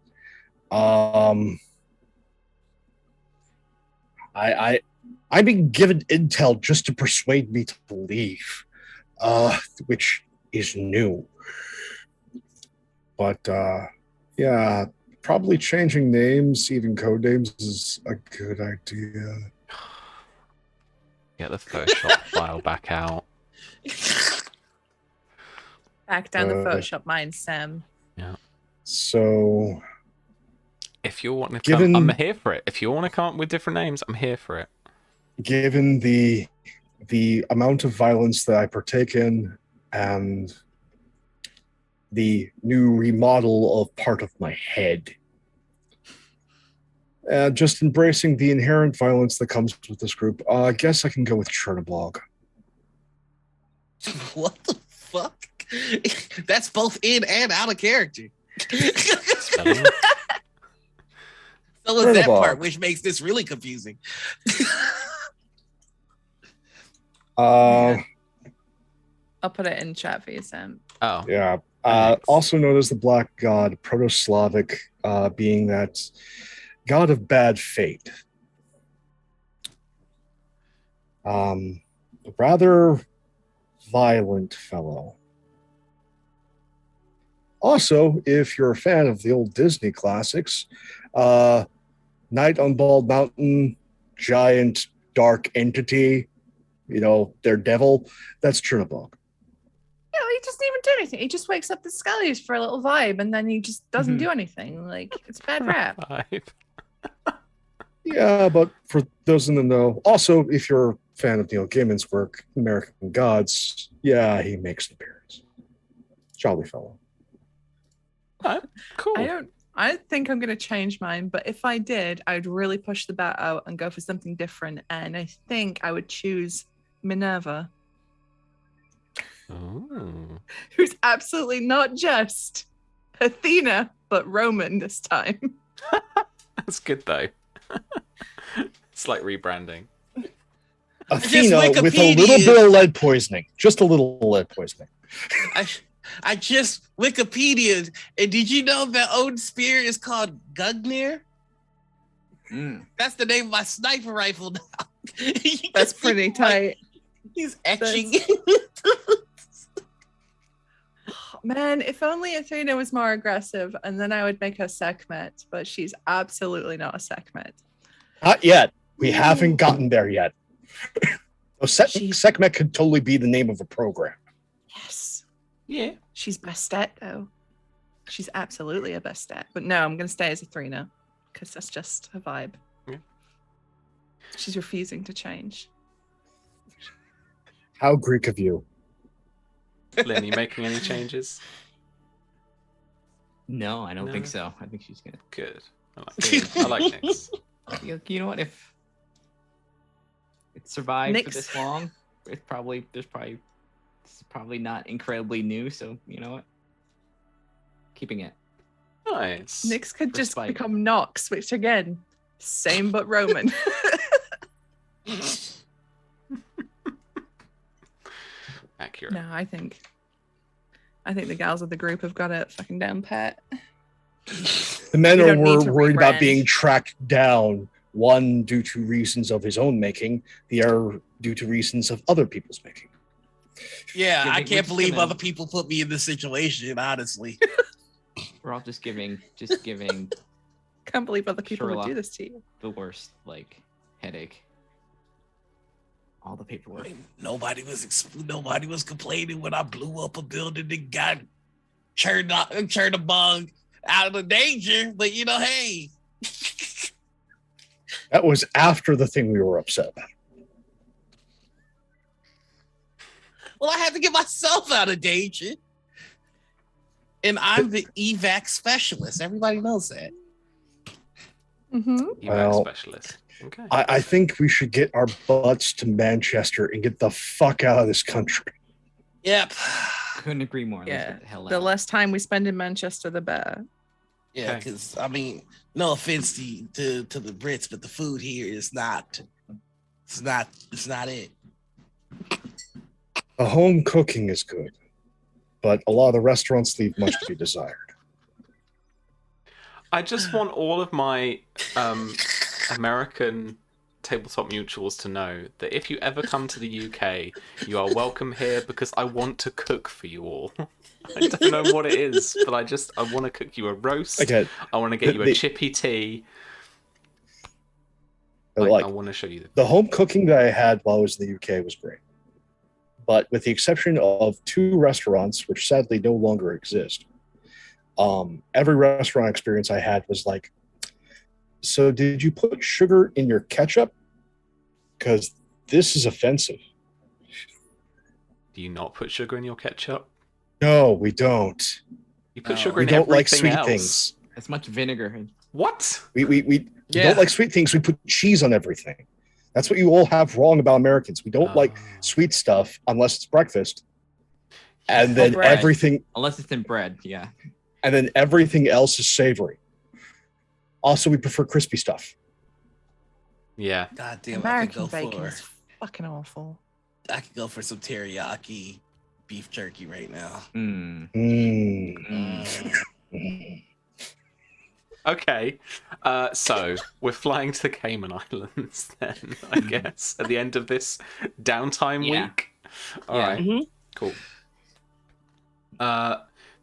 I've been given intel just to persuade me to leave, which is new. But yeah, probably changing names, even code names, is a good idea. Get the Photoshop file back out. Back down the Photoshop mine, Sam. Yeah. So If you want to come, Given- I'm here for it. If you want to come up with different names, I'm here for it. given the amount of violence that I partake in and the new remodel of part of my head, just embracing the inherent violence that comes with this group, I guess I can go with Chernobyl. What the fuck? That's both in and out of character. Spelling. So is that Chernobyl. part, which makes this really confusing. I'll put it in chat for you, Sam. Oh, Yeah. Thanks. Also known as the Black God, Proto-Slavic, being that god of bad fate. Rather violent fellow. Also, if you're a fan of the old Disney classics, Night on Bald Mountain, giant dark entity, their devil, that's Chernobyl. Yeah, he doesn't even do anything. He just wakes up the Scullies for a little vibe, and then he just doesn't do anything. Like, it's a bad rap. Yeah, but for those in the know, also, if you're a fan of Neil Gaiman's work, American Gods, yeah, he makes an appearance. Jolly fellow. Oh, cool. I think I'm gonna change mine, but if I did, I'd really push the bat out and go for something different. And I think I would choose Minerva, Ooh. who's absolutely not just Athena, but Roman this time. That's good though. It's like rebranding. Athena with a Wikipedia. little bit of lead poisoning. Just a little lead poisoning. I just Wikipedia'd, and did you know that Odin's spear is called Gungnir? That's the name of my sniper rifle now. That's pretty tight. He's etching. Man, if only Athena was more aggressive, and then I would make her Sekhmet, but she's absolutely not a Sekhmet. Not yet. We haven't gotten there yet. She's- Sekhmet could totally be the name of a program. Yes. Yeah. She's Bastet, though. She's absolutely a Bastet. But no, I'm going to stay as Athena, because that's just a vibe. Yeah. She's refusing to change. How Greek of you. Lynn, you making any changes? no, I don't No. think so. I think she's gonna. Good. I like Nyx. You know what? If it survived for Nyx. this long, it's probably not incredibly new. So you know what? Keeping it. Nice. Nyx could For just spite. become Nox, which again, same but Roman. Accurate. No, I think the gals of the group have got it fucking down pat. The men You are don't need to worried about rebrand. being tracked down, one due to reasons of his own making, the other due to reasons of other people's making. Yeah, Yeah, I we're can't just believe gonna- other people put me in this situation, honestly. We're all just giving Can't believe other people would Sherlock. do this to you. the worst headache. All the paperwork. Nobody was complaining when I blew up a building and got turned a bug out of danger. But hey. That was after the thing we were upset about. Well, I had to get myself out of danger. And I'm the evac specialist. Everybody knows that. Mm-hmm. evac Well, specialist. Okay. I think we should get our butts to Manchester and get the fuck out of this country. Yep. Couldn't agree more. Let's Yeah. get the hell The out. less time we spend in Manchester, the better. Yeah, Okay. because I mean, no offense to the Brits, but the food here is not. It's not it. The home cooking is good, but a lot of the restaurants leave much to be desired. I just want all of my American tabletop mutuals to know that if you ever come to the UK, you are welcome here because I want to cook for you all. I don't know what it is, but I want to cook you a roast. Again, I want to get you a chippy tea. I want to show you the home cooking that I had while I was in the UK was great. But with the exception of 2 restaurants, which sadly no longer exist, every restaurant experience I had was like, so did you put sugar in your ketchup? Because this is offensive. Do you not put sugar in your ketchup? No, we don't. You put No. sugar We in don't everything like sweet else. things. As much vinegar. What? We Yeah. don't like sweet things. We put cheese on everything. That's what you all have wrong about Americans. We don't like sweet stuff unless it's breakfast. And then bread. everything Unless it's in bread, yeah. and then everything else is savory. Also, we prefer crispy stuff. Yeah. God damn, American bacon is fucking awful. I could go for some teriyaki beef jerky right now. Mm. Okay, so we're flying to the Cayman Islands then, I guess, at the end of this downtime Yeah. week. All Yeah. right, Mhm. cool.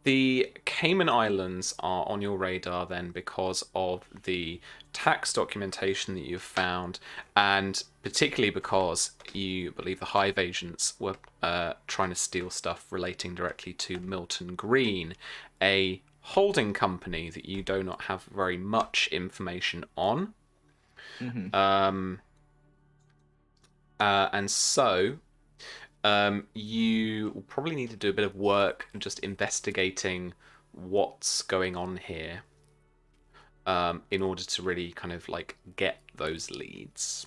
The Cayman Islands are on your radar then because of the tax documentation that you've found, and particularly because you believe the Hive agents were trying to steal stuff relating directly to Milton Green, a holding company that you do not have very much information on. Mhm. And so you will probably need to do a bit of work just investigating what's going on here in order to really kind of like get those leads.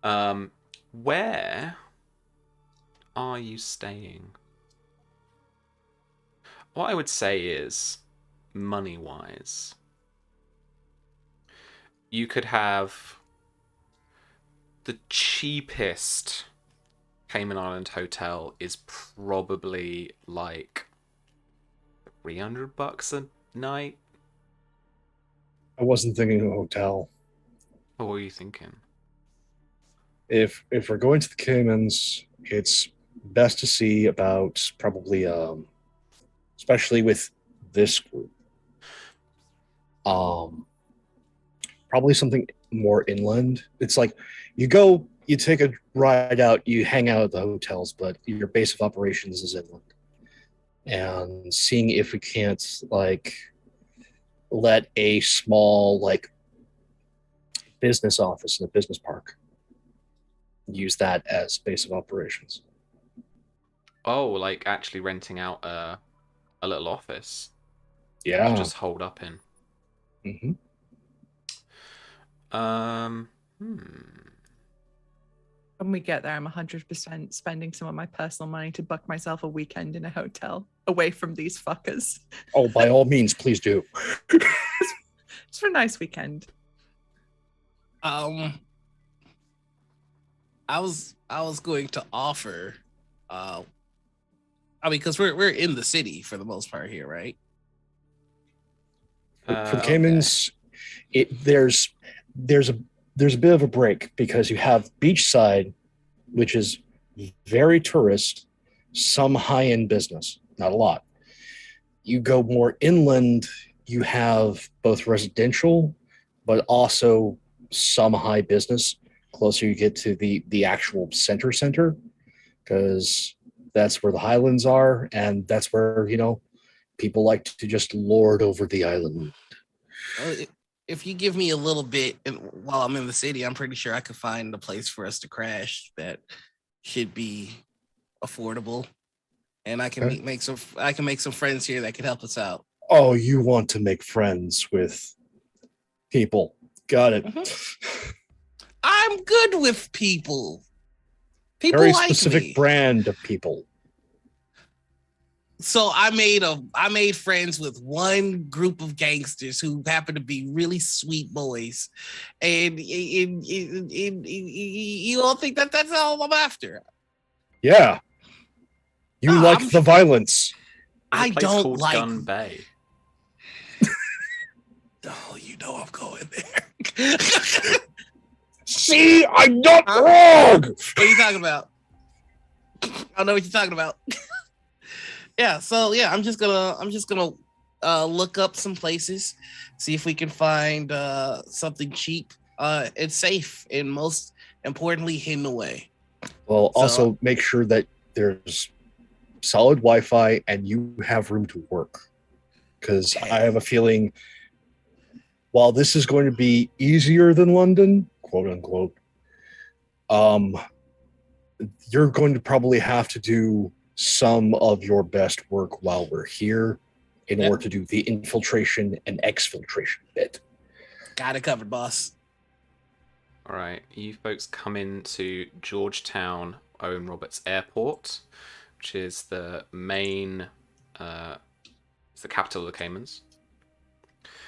Where are you staying? What I would say is, money-wise, you could have the cheapest Cayman Island hotel is probably like $300 a night. I wasn't thinking of a hotel. What were you thinking? If we're going to the Caymans, it's best to see about probably especially with this group. Probably something more inland. It's like you go, you take a ride out, you hang out at the hotels, but your base of operations is inland. And seeing if we can't like let a small like business office in a business park use that as base of operations. Oh, like actually renting out a little office to Yeah. just hold up in. Mm-hmm. When we get there, I'm 100% spending some of my personal money to book myself a weekend in a hotel away from these fuckers. Oh, by all means, please do. Just for a nice weekend. I was going to offer, I mean, because we're in the city for the most part here, right? For Caymans, there's a bit of a break because you have beachside, which is very tourist, some high-end business, not a lot. You go more inland, you have both residential, but also some high business. Closer you get to the actual center, because that's where the Highlands are, and that's where, you know, people like to just lord over the island. If you give me a little bit while I'm in the city, I'm pretty sure I could find a place for us to crash that should be affordable, and I can make some friends here that could help us out. Oh, you want to make friends with People. Got it. I'm good with people. People Very like specific me. brand of people. So I made friends with one group of gangsters who happen to be really sweet boys, and you all think that that's all I'm after. Yeah. You No, like I'm- the violence. There's a I place don't called like. Gun Bay. Oh, you know I'm going there. See, I'm not Huh? wrong. What are you talking about? I don't know what you're talking about. Yeah, so yeah, I'm just gonna look up some places, see if we can find something cheap and safe, and most importantly, hidden away. Well, So- also make sure that there's solid Wi-Fi and you have room to work. Because I have a feeling, while this is going to be easier than London, quote unquote, you're going to probably have to do some of your best work while we're here in Yep. order to do the infiltration and exfiltration bit. Got it covered, boss. All right, you folks come into Georgetown Owen Roberts Airport, which is the main, it's the capital of the Caymans.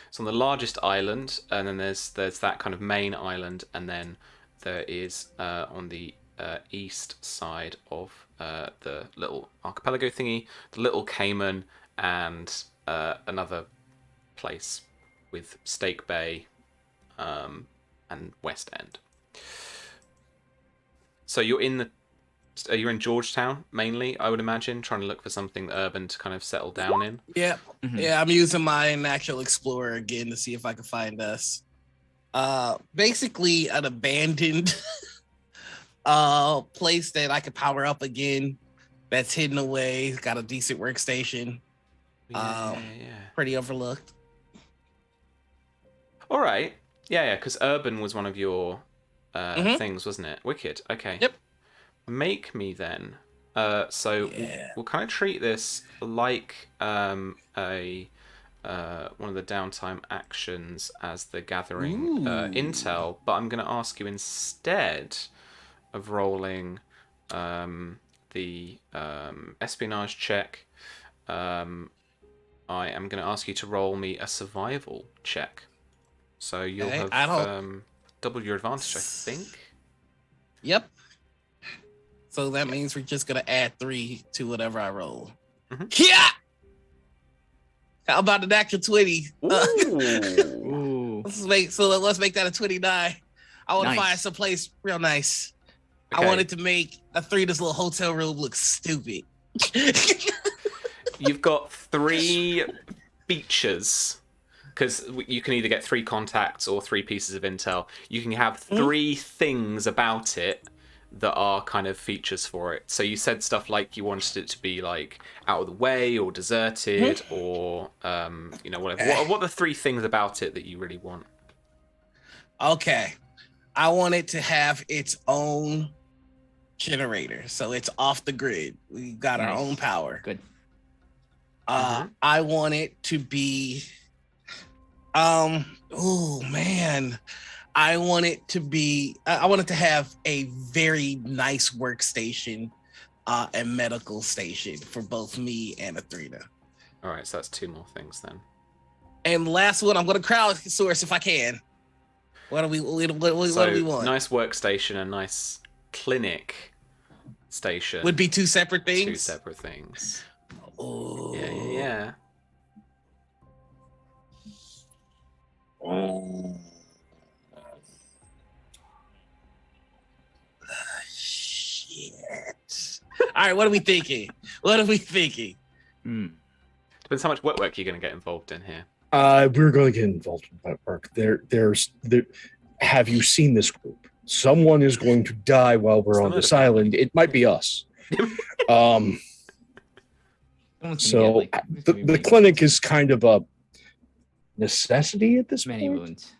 It's on the largest island, and then there's that kind of main island, and then there is on the east side of the little archipelago thingy, the Little Cayman, and another place with Stake Bay and West End. So you're in Georgetown mainly, I would imagine, trying to look for something urban to kind of settle down in. Yeah, Mhm. yeah. I'm using my Natural Explorer again to see if I can find us. Basically an abandoned place that I could power up again. That's hidden away. Got a decent workstation. Yeah. Pretty overlooked. All right. Yeah, because urban was one of your Mhm. things, wasn't it? Wicked. Okay. Yep. Make me then. So Yeah. we'll kind of treat this like a one of the downtime actions as the gathering Ooh. intel, but I'm going to ask you instead of rolling the espionage check. I am going to ask you to roll me a survival check. So you'll Okay, have I don't- double your advantage, I think. Yep. So that means we're just gonna add 3 to whatever I roll. Mhm. Yeah. How about the natural 20? Ooh. Ooh. Let's make that a 29. I want to Nice. find some place real nice. Okay. I wanted to make a 3 this little hotel room look stupid. You've got 3 features, because you can either get 3 contacts or 3 pieces of intel. You can have 3 things about it that are kind of features for it. So you said stuff like you wanted it to be like out of the way or deserted or whatever. What are the 3 things about it that you really want? Okay. I want it to have its own generator. So it's off the grid. We got our Nice. own power. Good. I want it to be oh man. I want it to have a very nice workstation and medical station for both me and Athrena. All right, so that's 2 more things then. And last one, I'm gonna crowdsource if I can. What do we want? Nice workstation, a nice clinic station. Would be 2 separate things. 2 separate things. Oh. Yeah. Oh. Shit. All right, what are we thinking? Hmm. Depends how much work you're going to get involved in here. We're going to get involved in that work. Have you seen this group? Someone is going to die while we're on this island. It might be us. Someone's gonna So get, like, the clinic is kind of a necessity at this many point. wounds.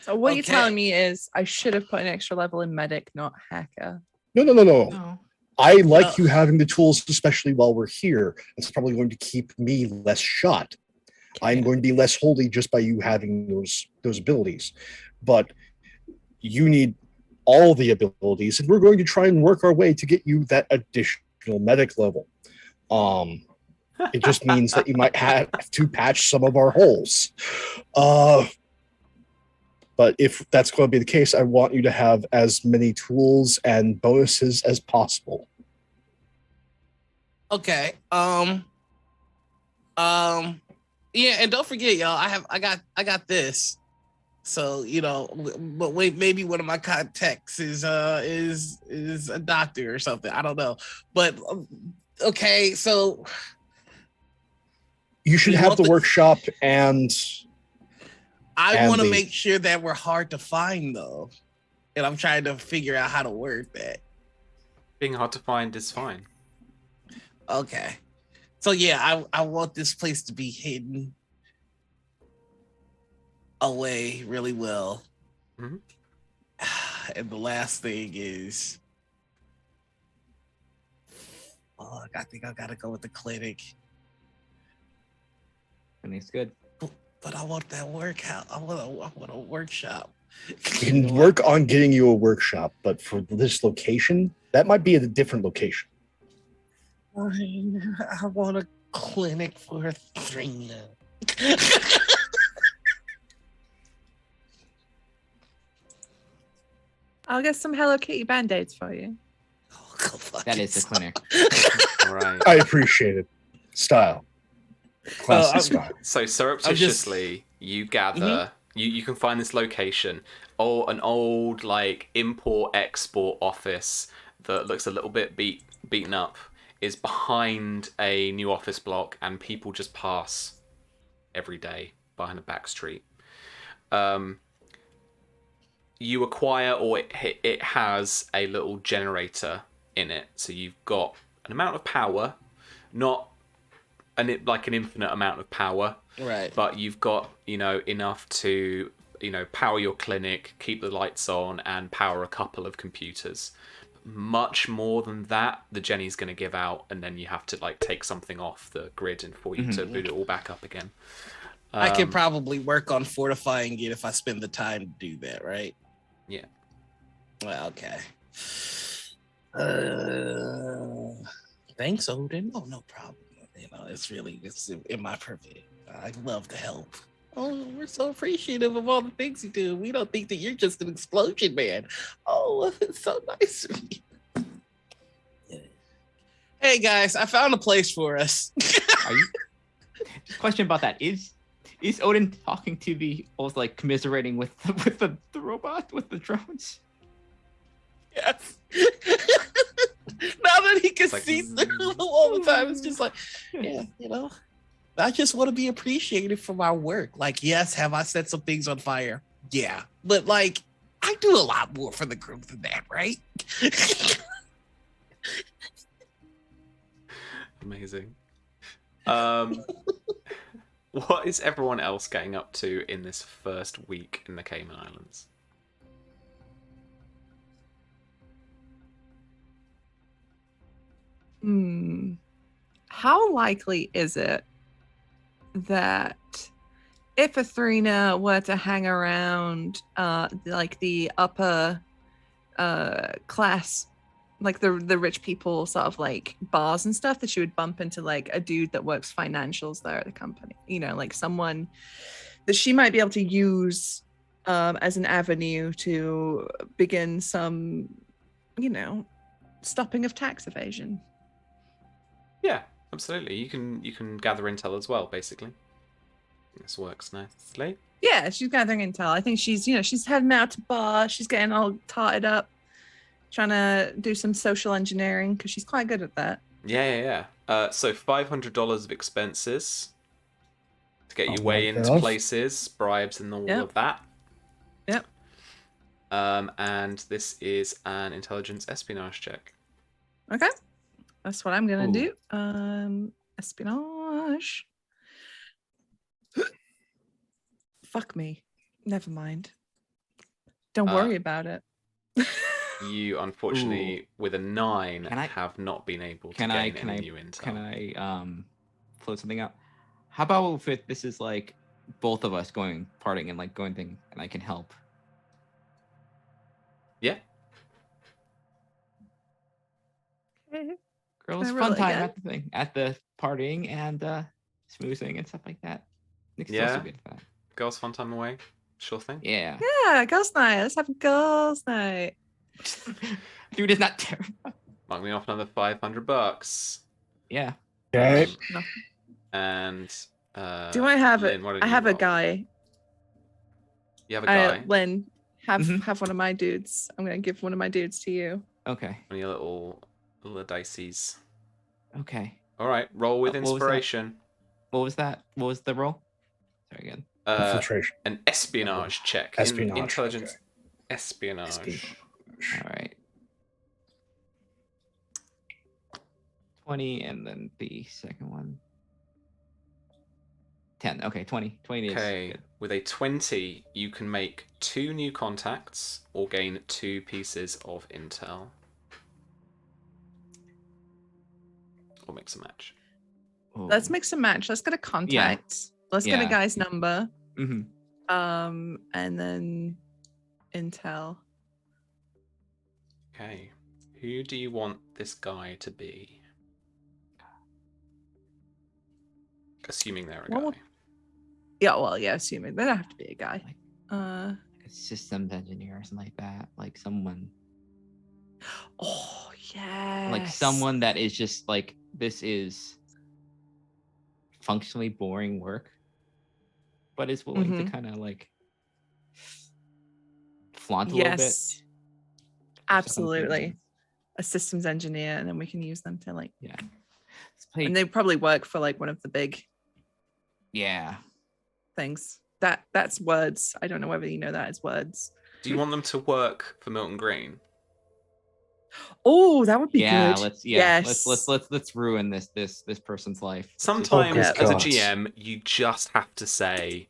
So what you're Okay. telling me is I should have put an extra level in medic, not hacker. No. No. I like you having the tools, especially while we're here. It's probably going to keep me less shot. I'm going to be less holy just by you having those abilities. But you need all the abilities, and we're going to try and work our way to get you that additional medic level. It just means that you might have to patch some of our holes. But if that's going to be the case, I want you to have as many tools and bonuses as possible. Okay. Yeah, and don't forget, y'all. I got this. So but wait, maybe one of my contacts is a doctor or something. I don't know, but okay. So you should have the workshop, and I want to make sure that we're hard to find, though, and I'm trying to figure out how to word that. Being hard to find is fine. Okay. So yeah, I want this place to be hidden away really well. Mm-hmm. And the last thing is, I think I gotta go with the clinic. Clinic's good. But I want that workout. I want a workshop. We can work on getting you a workshop, but for this location, that might be at a different location. I want a clinic for Thrina. I'll get some Hello Kitty band-aids for you. That is the clinic. Right. I appreciate it. Style. Classic style. So surreptitiously, you gather. You can find this location, an old like import-export office that looks a little bit beaten up, is behind a new office block, and people just pass every day behind a back street. You acquire, or it has a little generator in it, so you've got an amount of power, not an infinite amount of power, right? But you've got enough to power your clinic, keep the lights on, and power a couple of computers. Much more than that, the Jenny's going to give out, and then you have to take something off the grid and for you to boot it all back up again. I can probably work on fortifying it if I spend the time to do that, right? Yeah. Well, okay. Thanks, Odin. Oh, no problem. It's in my purview. I love to help. Oh, we're so appreciative of all the things you do. We don't think that you're just an explosion man. Oh, it's so nice of you. Yeah. Hey guys, I found a place for us. Question about that is Odin talking to the almost commiserating with the robot, with the drones? Yes. Now that he can see through all the time, it's just I just want to be appreciated for my work. Yes, have I set some things on fire? Yeah, but I do a lot more for the group than that, right? Amazing. What is everyone else getting up to in this first week in the Cayman Islands? How likely is it that if Athrina were to hang around the upper class, the rich people sort of bars and stuff, that she would bump into a dude that works financials there at the company, someone that she might be able to use as an avenue to begin some stopping of tax evasion? Yeah, absolutely. You can gather intel as well, basically. This works nicely. Yeah, she's gathering intel. I think she's heading out to bar. She's getting all tarted up, trying to do some social engineering because she's quite good at that. Yeah. So $500 of expenses to get your way into places, bribes and all of that. Yep. And this is an intelligence espionage check. Okay. That's what I'm gonna do. Espionage. Fuck me. Never mind. Don't worry about it. You unfortunately, with a 9, have not been able to gain any new intel. Can I float something out? How about if this is like both of us partying and like going thing, and I can help? Yeah. Okay. Girls, I fun roll time again? at the partying and smoozing and stuff like that. Nick's Yeah. also good at that. Girls' fun time away. Sure thing. Yeah. Yeah, girls' night. Let's have a girls' night. Dude is not terrible. Mark me off another $500. Yeah. Okay. No. And Do I have Lynn, it? what did I you have a roll? guy. You have a guy. Lynn, have Mhm. one of my dudes. I'm gonna give one of my dudes to you. Okay. One of your little dices. Okay. All right, roll with What was that? inspiration. What was that? What was the roll? Sorry again. Infiltration. An espionage check. Espionage, Intelligence. okay. Espionage. Espionage. All right. 20, and then the second one. 10. Okay, 20. 20 is Okay, good. with a 20, you can make 2 new contacts or gain 2 pieces of intel. Or mix a match. Let's Ooh. mix and match. Let's get a contact. Let's get a Yeah. guy's number. Mhm. And then intel. Okay, who do you want this guy to be? Assuming they're a Well, guy. Yeah, well, yeah, assuming they don't have to be a guy. Like- Uh Like a systems engineer or something like that. Like someone oh yeah. like someone that is just like, this is functionally boring work, but is willing to kind of like flaunt a little bit. Yes. for something Absolutely. that's- A systems engineer, and then we can use them to like Yeah. Let's play. and they probably work for like one of the big Yeah. things. That's words. I don't know whether you know that as words. Do you want them to work for Milton Green? Oh, that would be Yeah. good. Let's Yes. let's ruin this person's life. Sometimes, Yeah. as a God. GM, you just have to say,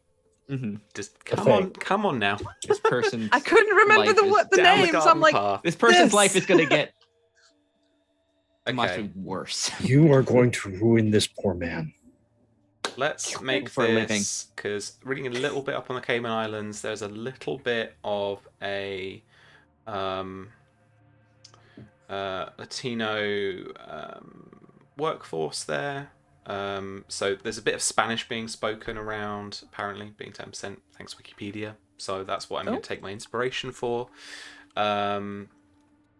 Mm-hmm. "Just The come on now." This person's I couldn't remember life the is what the Down the names. I'm garden like, path. This person's This. life is gonna get Okay, much worse. You are going to ruin this poor man. let's make For a living. this, because reading a little bit up on the Cayman Islands, there's a little bit of a Latino workforce there. So there's a bit of Spanish being spoken around, apparently, being 10%, thanks Wikipedia. So that's what I'm going Oh. to take my inspiration for.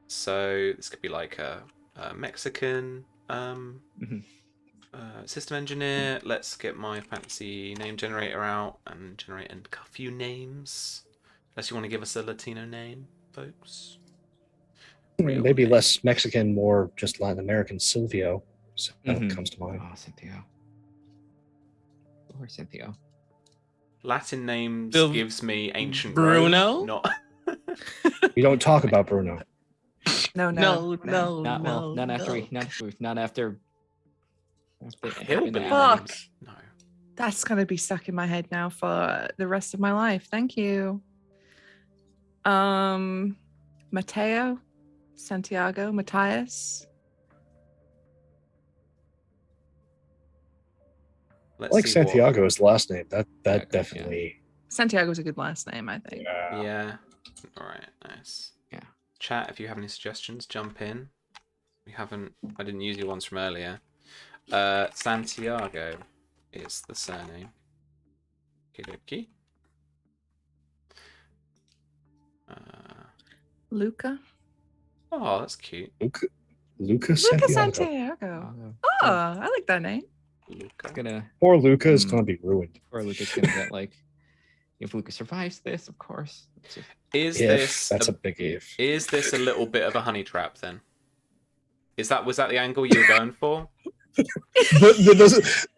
So this could be like a Mexican system engineer. Let's get my fancy name generator out and generate a few names. Unless you want to give us a Latino name, folks. Real Maybe name. less Mexican, more just Latin American. Silvio Mhm. comes to mind. Oh, Cynthia. Or Cynthia. Latin names Bill- gives me ancient Bruno? Rome, not We don't talk about Bruno. no. Not after hillbilly Fuck. names. No. That's gonna be stuck in my head now for the rest of my life. Thank you. Mateo, Santiago, Matthias. Let's I like see what- Santiago's last name. That Yeah, definitely. Santiago's a good last name, I think. Yeah. All right. Nice. Yeah. Chat. If you have any suggestions, jump in. I didn't use your ones from earlier. Santiago is the surname. Okie. Luca. Oh, that's cute. Luca Luca Santiago. Santiago. Oh, I like that name. Luca. Gonna Poor Luca is Hmm. going to be ruined. or Luca's gonna get like, if Luca survives this, of course. It's just- Is If this that's a big if. is this a little bit of a honey trap then? Was that the angle you were going for?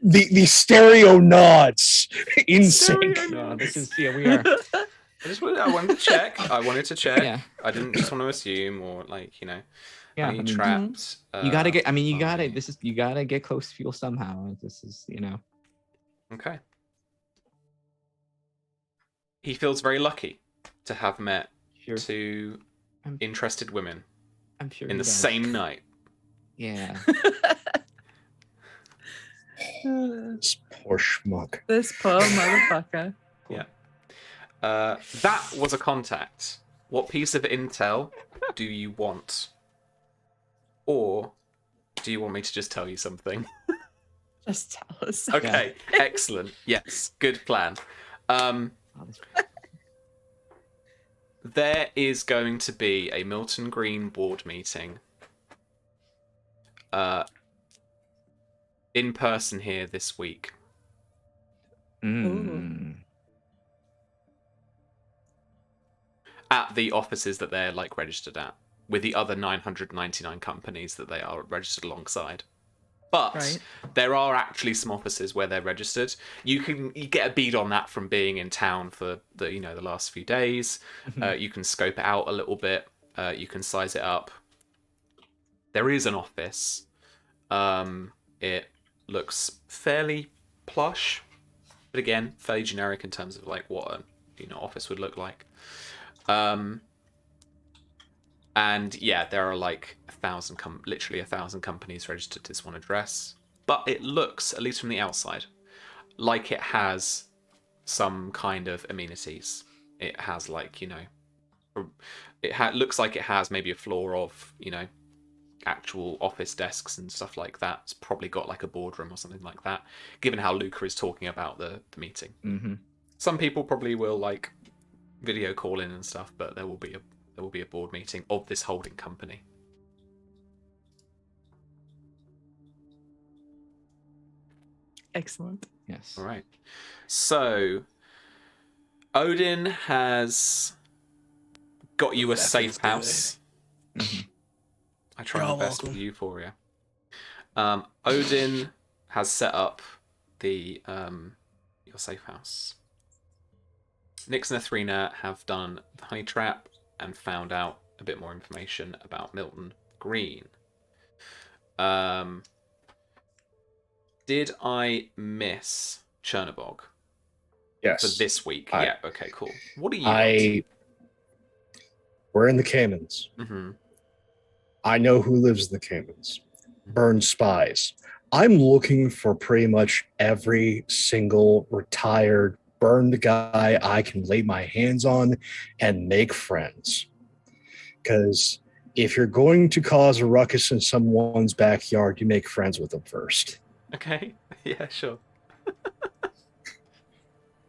the stereo nods in sync. No, this is we are. I wanted to check. Yeah. I didn't just want to assume or Yeah, honey I mean, trapped. you gotta get. I mean, you gotta. by- You gotta get close to fuel somehow. This is Okay. He feels very lucky to have met Sure. 2 I'm- interested women I'm sure in he the does. same night. Yeah. This poor schmuck. This poor motherfucker. That was a contact. What piece of intel do you want? Or do you want me to just tell you something? Just tell us. Okay, excellent. Yes, good plan. There is going to be a Milton Green board meeting in person here this week. At the offices that they're like registered at, with the other 999 companies that they are registered alongside. But there are actually some offices where they're registered. You get a bead on that from being in town for the last few days. You can scope it out a little bit. You can size it up. There is an office. It looks fairly plush, but again, fairly generic in terms of like what an office would look like. And yeah, there are like 1,000 literally 1,000 companies registered to this one address. But it looks, at least from the outside, like it has some kind of amenities. It has like, looks like it has maybe a floor of, actual office desks and stuff like that. It's probably got like a boardroom or something like that, given how Luca is talking about the meeting. Mm-hmm. Some people probably will like video call in and stuff, but there will be a board meeting of this holding company. Excellent. Yes. All right. So Odin has got you a That safe feels good. house. I try You're my all best welcome. with Euphoria. Odin has set up the your safe house. Nix and Athrena have done the honey trap and found out a bit more information about Milton Green. Did I miss Chernobog Yes. for this week? I- Yeah. Okay. Cool. What are you? We're in the Caymans. Mm-hmm. I know who lives in the Caymans. Burn spies. I'm looking for pretty much every single retired burned guy I can lay my hands on and make friends. Because if you're going to cause a ruckus in someone's backyard, you make friends with them first. Okay. Yeah. Sure.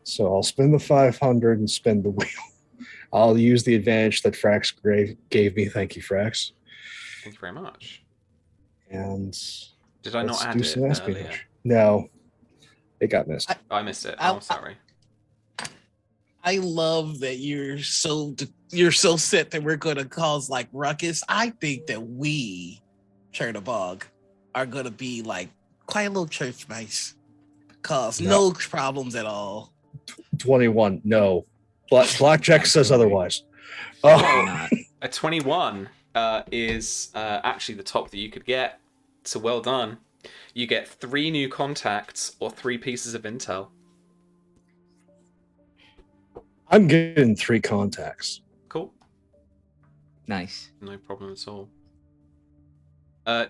So I'll spend the 500 and spin the wheel. I'll use the advantage that Frax gave me. Thank you, Frax. Thank you very much. And Did I not let's add do it some earlier? espionage. No, it got missed. I missed it. I- I'm sorry. I love that you're so set that we're going to cause like ruckus. I think that we, Chernobog, are going to be like quite a little church mice. Cause no problems at all. 21. No. Blackjack says otherwise. Why Oh, not? A 21 is actually the top that you could get. So well done. You get 3 new contacts or 3 pieces of intel. I'm getting 3 contacts. Cool. Nice. No problem at all.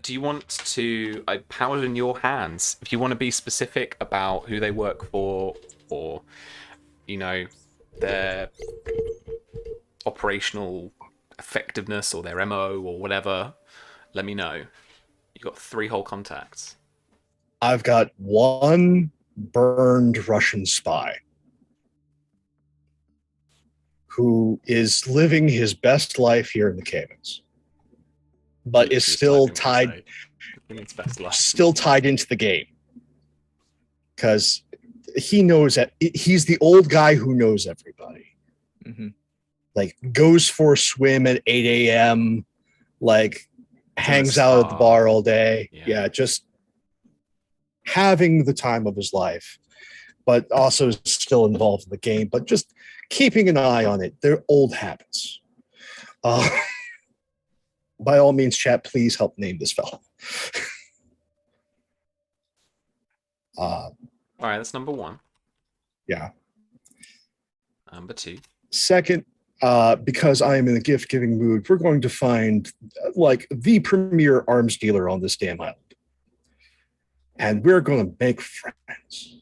Do you want to... I powered in your hands. If you want to be specific about who they work for or, their operational effectiveness or their MO or whatever, let me know. You got 3 whole contacts. I've got 1 burned Russian spy who is living his best life here in the Caymans, but is still tied into the game because he knows that he's the old guy who knows everybody. Mm-hmm. Like goes for a swim at 8 a.m. Like hangs out at the bar all day. Yeah, just having the time of his life, but also still involved in the game, but just keeping an eye on it. They're old habits. By all means, chat, please help name this fellow. All right, that's number 1. Yeah. Number 2. Second, because I am in a gift-giving mood, we're going to find like the premier arms dealer on this damn island. and we're going to make friends.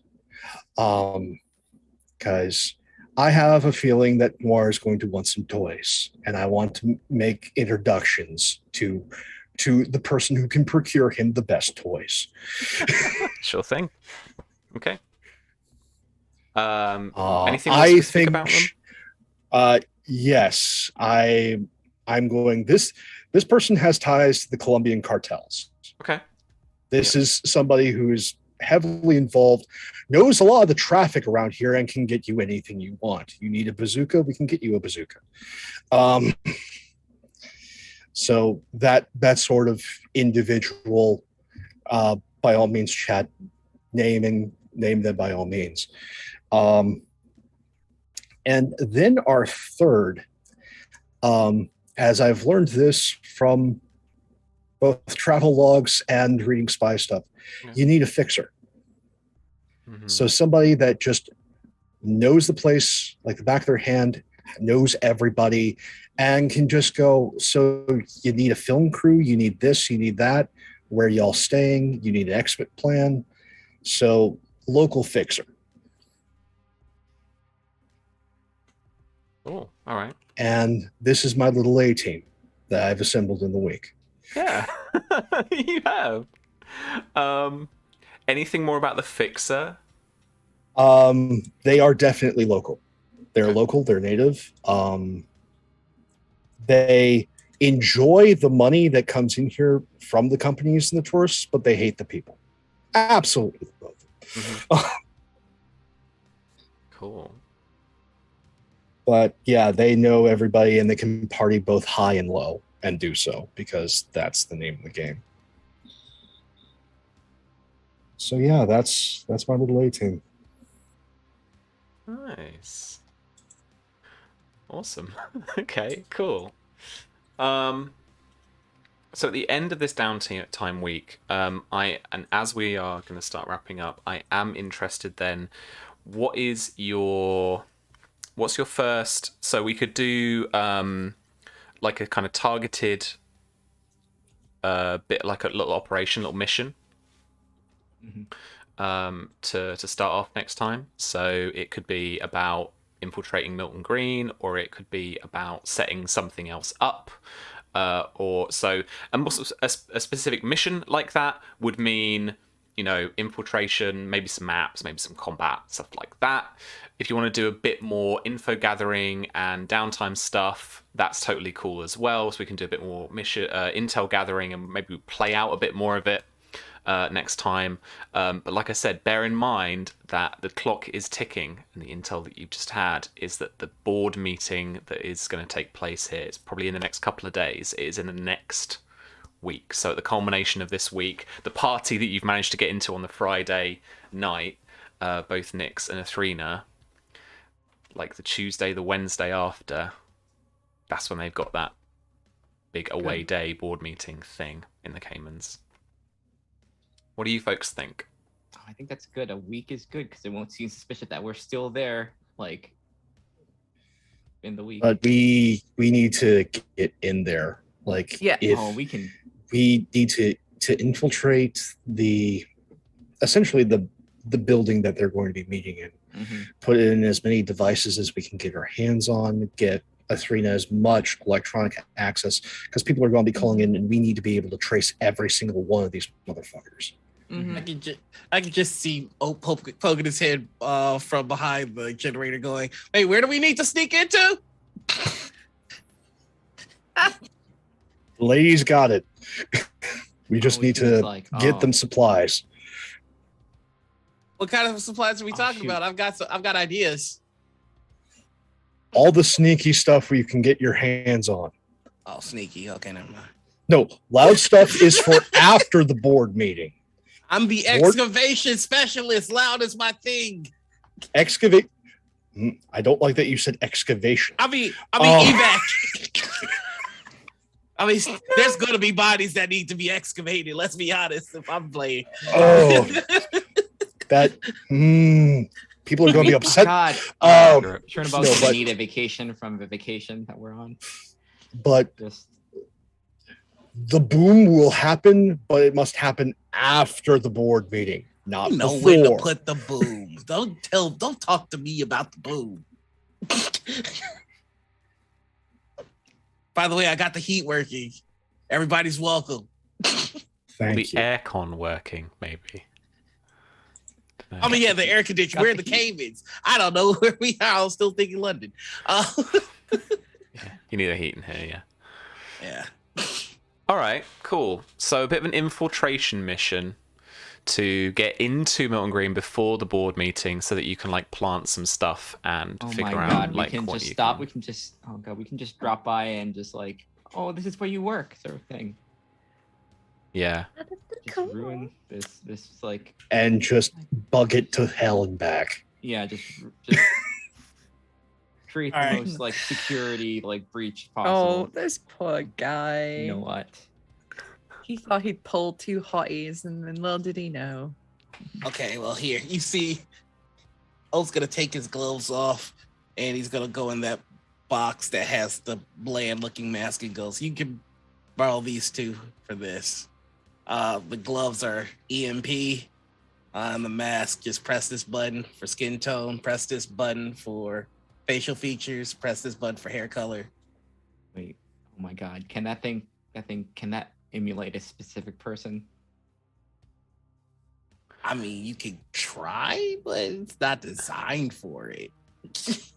Because I have a feeling that Noir is going to want some toys, and I want to make introductions to the person who can procure him the best toys. Sure thing. Okay. Anything more I specific think, about them? yes, I'm going. This person has ties to the Colombian cartels. Okay. This is somebody who is heavily involved, knows a lot of the traffic around here, and can get you anything you want. You need a bazooka, we can get you a bazooka. So that sort of individual, by all means, chat, name them by all means. And then our third, as I've learned this from both travel logs and reading spy stuff, you need a fixer. Mm-hmm. So somebody that just knows the place like the back of their hand, knows everybody, and can just go, so you need a film crew, you need this, you need that, where y'all staying, you need an exit plan. So local fixer. Oh, all right. And this is my little A team that I've assembled in the week. Yeah, you have. Anything more about the fixer? They are definitely local. They're local, they're native. They enjoy the money that comes in here from the companies and the tourists, but they hate the people. Absolutely. Mm-hmm. Cool. But yeah, they know everybody and they can party both high and low and do so because that's the name of the game. So yeah, that's my little A team. Nice. Awesome. Okay, cool. So at the end of this downtime week, and as we are going to start wrapping up, I am interested then, what's your first, so we could do like a kind of targeted bit, like a little operation, little mission. Mm-hmm. To start off next time. So it could be about infiltrating Milton Green, or it could be about setting something else up, and also a specific mission like that would mean, infiltration, maybe some maps, maybe some combat, stuff like that. If you want to do a bit more info gathering and downtime stuff, that's totally cool as well. So we can do a bit more mission intel gathering and maybe play out a bit more of it next time. But like I said, bear in mind that the clock is ticking, and the intel that you've just had is that the board meeting that is going to take place here is probably in the next couple of days. It is in the next week. So at the culmination of this week, the party that you've managed to get into on the Friday night, both Nix and Athrena, like the Tuesday, the Wednesday after, that's when they've got that big away day board meeting thing in the Caymans. What do you folks think? I think that's good. A week is good because it won't seem suspicious that we're still there, like, in the week. But we need to get in there. Like, Yeah. if we need to infiltrate essentially the building that they're going to be meeting in. Mm-hmm. Put in as many devices as we can get our hands on, get Athrena as much electronic access, because people are going to be calling in, and we need to be able to trace every single one of these motherfuckers. Mm-hmm. I can just see Oak poking his head from behind the generator going, hey, where do we need to sneak into? Ladies got it. We just need to get them supplies. What kind of supplies are we talking about? I've got ideas. All the sneaky stuff where you can get your hands on. Oh, sneaky. Okay, never mind. No, loud stuff is for after the board meeting. I'm the excavation specialist. Loud is my thing. Excavate. I don't like that you said excavation. I mean, evac. I mean, there's going to be bodies that need to be excavated. Let's be honest. If I'm playing. Oh, that. People are going to be upset. God. Turnabout's need a vacation from the vacation that we're on. But The boom will happen, but it must happen after the board meeting, not You know before. when to put the boom. Don't talk to me about the boom. By the way, I got the heat working. Everybody's welcome. Thank the you. aircon working, maybe. Dunno. I mean, yeah, the air conditioner. We're in the Caymans. I don't know where we are. I'm still thinking London. Yeah, you need a heat in here, yeah. Yeah. All right, cool. So a bit of an infiltration mission to get into Milton Green before the board meeting, so that you can like plant some stuff and Oh my figure out god, like we can what just you stop. can... We can just we can just drop by and just like, oh, this is where you work, sort of thing. Yeah. Just ruin this like, And just bug it to hell and back. yeah, just create the All right. most like security like breach Oh, possible. this poor guy. You know what? He thought he'd pull two hotties, and then little did he know. Okay, well, here. You see, O's going to take his gloves off, and he's going to go in that box that has the bland-looking mask and goes, you can borrow these two for this. The gloves are EMP. On the mask, just press this button for skin tone, press this button for facial features, press this button for hair color. Wait, oh my god, can that emulate a specific person? I mean, you could try, but it's not designed for it.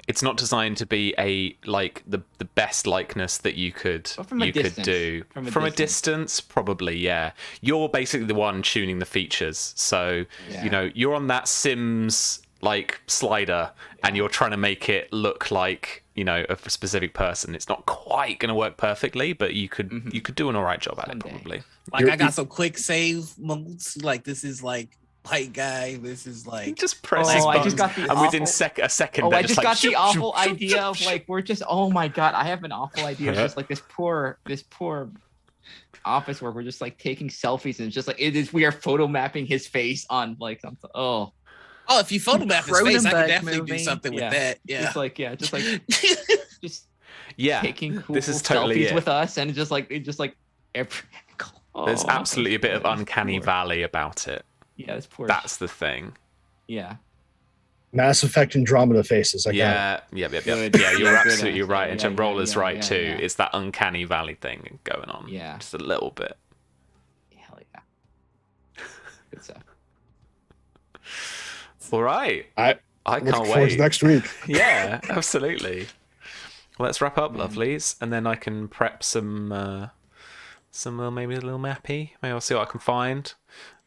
It's not designed to be a like the best likeness that you could But from a distance. do. From a distance, probably, yeah. You're basically the one tuning the features. So, Yeah. you know, you're on that Sims like slider and you're trying to make it look like, you know, a specific person. It's not quite going to work perfectly, but you could do an all right job at it, Someday. probably. Like, I got some quick save modes. Like, this is like white guy. This is You like just press Oh, these I buttons, just got the and within awful- a second, Oh, they're I just like, got the shoop, awful shoop, shoop, idea of shoop, like we're just. Oh my god, I have an awful idea of just like this poor office where we're just like taking selfies and it's just like it is. We are photo mapping his face on like something. Oh, if you photograph his face, I Cronenberg can definitely do movie. something with Yeah. that. Yeah. just like just Yeah, taking cool this is totally selfies it. with us and just like every. There's Oh, absolutely a bit of this uncanny poor- valley about it. Yeah, it's poor. That's the thing. Yeah. Mass Effect Andromeda faces. I got it. Yeah, Good. yeah. You're Yeah, good absolutely answer. right, and Yeah, Roller's yeah, right yeah, too. yeah. It's that uncanny valley thing going on. Yeah. Just a little bit. Hell yeah. Good stuff. All right. I can't Look forward wait. to next week. Yeah, absolutely. Well, let's wrap up, Mm. lovelies, and then I can prep some maybe a little mappy. Maybe I'll see what I can find,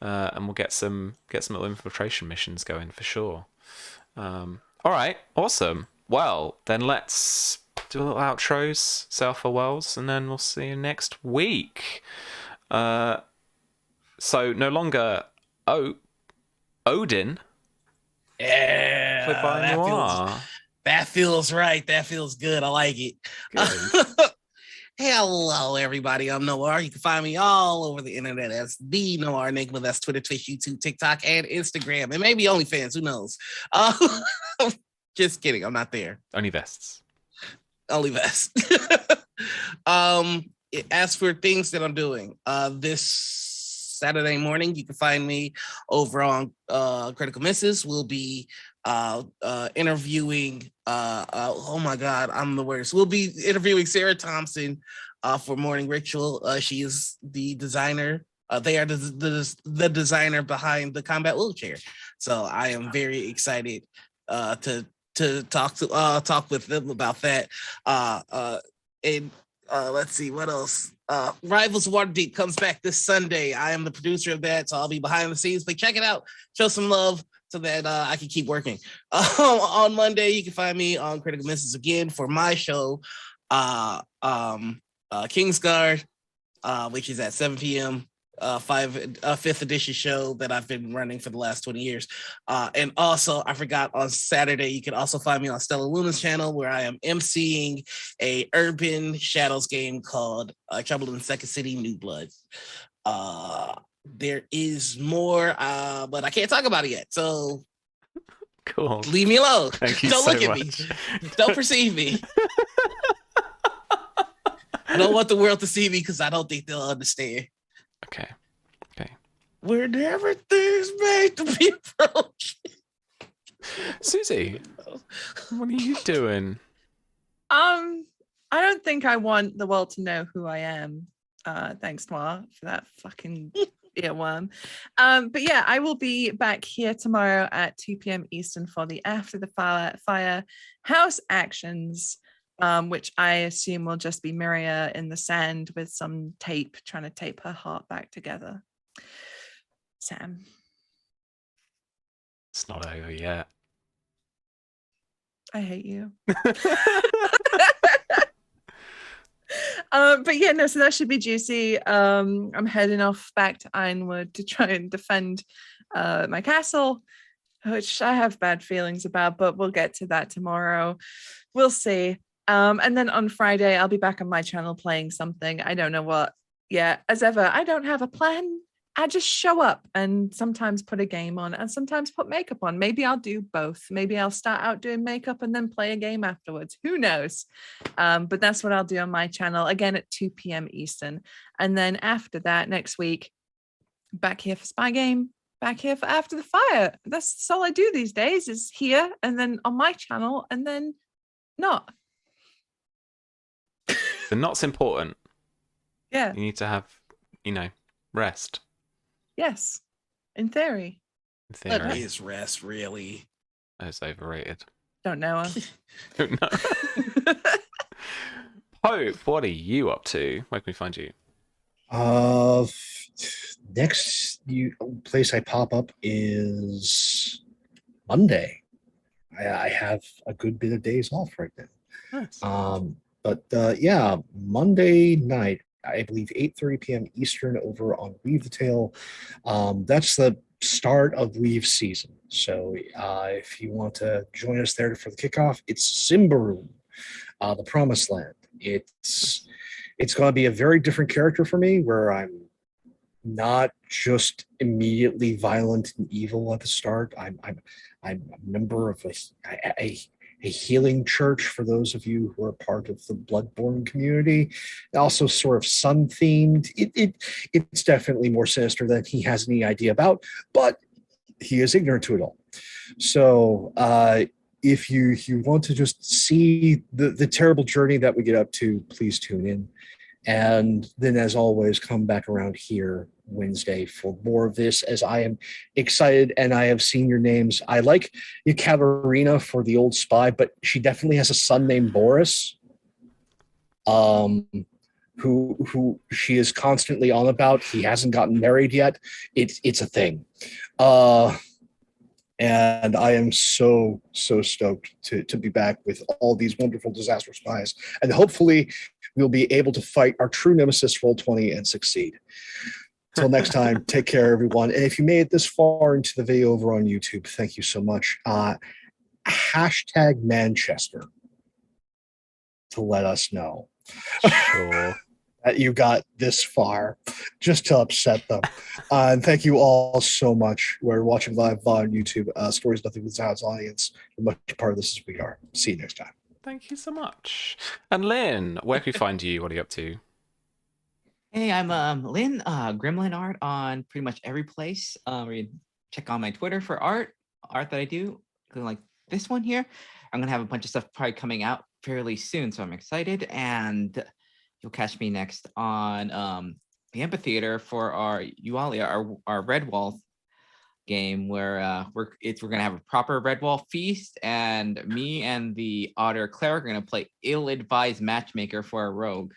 and we'll get some little infiltration missions going for sure. All right, awesome. Well, then let's do a little outros, say our farewells, and then we'll see you next week. So no longer Odin. Yeah. Played by Noir. That feels right. That feels good. I like it. Good. Hello, everybody. I'm Noir. You can find me all over the internet as the Noir Enigma. That's Twitter, Twitch, YouTube, TikTok, and Instagram, and maybe OnlyFans. Who knows? Just kidding. I'm not there. Only vests. Only vest. As for things that I'm doing, this Saturday morning, you can find me over on Critical Misses. We'll be interviewing oh my god, I'm the worst. We'll be interviewing Sarah Thompson for Morning Ritual. She is the designer. They are the designer behind the combat wheelchair. So I am very excited to talk with them about that. And let's see what else. Rivals of Waterdeep comes back this Sunday. I am the producer of that, so I'll be behind the scenes. But check it out, show some love so that I can keep working. On Monday, you can find me on Critical Misses again for my show, Kingsguard, which is at 7 p.m. 5th edition show that I've been running for the last 20 years. And also, I forgot, on Saturday, you can also find me on Stella Luna's channel, where I am emceeing a urban Shadows game called Trouble in the Second City, New Blood. There is more, but I can't talk about it yet. So Cool. leave me alone. Thank you Don't so look at much. me. Don't perceive me. I don't want the world to see me because I don't think they'll understand. Okay. When everything's made to be broken. Susie, what are you doing? I don't think I want the world to know who I am. Thanks, Noir, for that fucking earworm. But yeah, I will be back here tomorrow at 2 p.m. Eastern for the After the Fire House Actions, which I assume will just be Miria in the sand with some tape, trying to tape her heart back together. Sam. It's not over yet. I hate you. But yeah, no, so that should be juicy. I'm heading off back to Ironwood to try and defend my castle, which I have bad feelings about, but we'll get to that tomorrow. We'll see. And then on Friday, I'll be back on my channel playing something. I don't know what yet. As ever, I don't have a plan. I just show up and sometimes put a game on and sometimes put makeup on. Maybe I'll do both. Maybe I'll start out doing makeup and then play a game afterwards. Who knows? But that's what I'll do on my channel, again at 2 p.m. Eastern. And then after that, next week, back here for Spy Game, back here for After the Fire. That's all I do these days, is here and then on my channel and then not. The not's important. Yeah. You need to have, rest. Yes. In theory. In What theory. is rest, really? It's overrated. Don't know. Don't know. Pope, what are you up to? Where can we find you? Next place I pop up is Monday. I have a good bit of days off right now. Nice. But yeah, Monday night, I believe 8:30 p.m. Eastern over on Weave the Tale. That's the start of Weave season. So if you want to join us there for the kickoff, it's Zimbaroom, the Promised Land. It's going to be a very different character for me, where I'm not just immediately violent and evil at the start. I'm a member of a healing church for those of you who are part of the Bloodborne community. Also sort of sun themed. It's definitely more sinister than he has any idea about, but he is ignorant to it all. So if you want to just see the terrible journey that we get up to, please tune in. And then, as always, come back around here Wednesday for more of this, as I am excited and I have seen your names. I like Ekaterina for the old spy, but she definitely has a son named Boris, who she is constantly on about. He hasn't gotten married yet. It's a thing. And I am so stoked to be back with all these wonderful disaster spies. And hopefully we'll be able to fight our true nemesis, Roll20, and succeed. Till next time, take care, everyone. And if you made it this far into the video over on YouTube, thank you so much. Hashtag Manchester to let us know. Sure. That you got this far, just to upset them. And thank you all so much. We're watching live on YouTube. Stories Nothing But Sounds audience. Much part of this as we are. See you next time. Thank you so much. And Lynn, where can we find you? What are you up to? Hey, I'm Lynn, Gremlin Art on pretty much every place. Where you check on my Twitter for art that I do, like this one here. I'm gonna have a bunch of stuff probably coming out fairly soon, so I'm excited. And you'll catch me next on the amphitheater for our Eualia, our Redwall game, where we're gonna have a proper Redwall feast, and me and the Otter Cleric are gonna play ill-advised matchmaker for a rogue.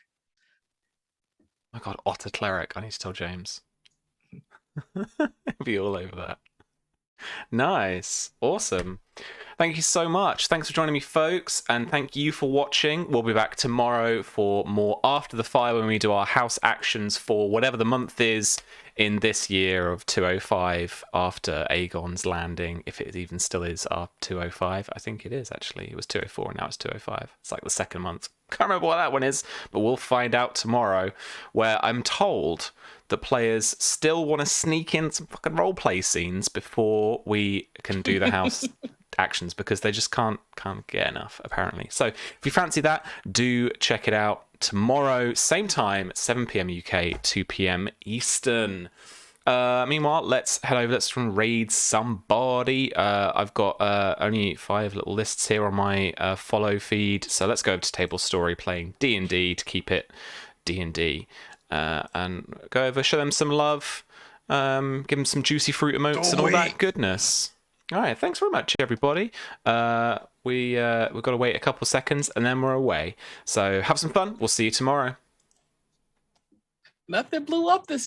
Oh my god, Otter Cleric. I need to tell James. He'll be all over that. Nice. Awesome. Thank you so much. Thanks for joining me, folks, and thank you for watching. We'll be back tomorrow for more After the Fire, when we do our house actions for whatever the month is in this year of 205 after Aegon's landing, if it even still is 205. I think it is, actually. It was 204 and now it's 205. It's like the second month. Can't remember what that one is, but we'll find out tomorrow, where I'm told that players still want to sneak in some fucking roleplay scenes before we can do the house actions, because they just can't get enough, apparently. So if you fancy that, do check it out. tomorrow, same time, 7 p.m. UK, 2 p.m. Eastern. Meanwhile, let's head over. Let's raid somebody. I've got only 5 little lists here on my follow feed. So let's go over to Table Story playing D&D to keep it D&D. And go over, show them some love. Give them some juicy fruit emotes and all that goodness. All right, thanks very much, everybody. We've got to wait a couple seconds and then we're away. So have some fun. We'll see you tomorrow. Nothing blew up this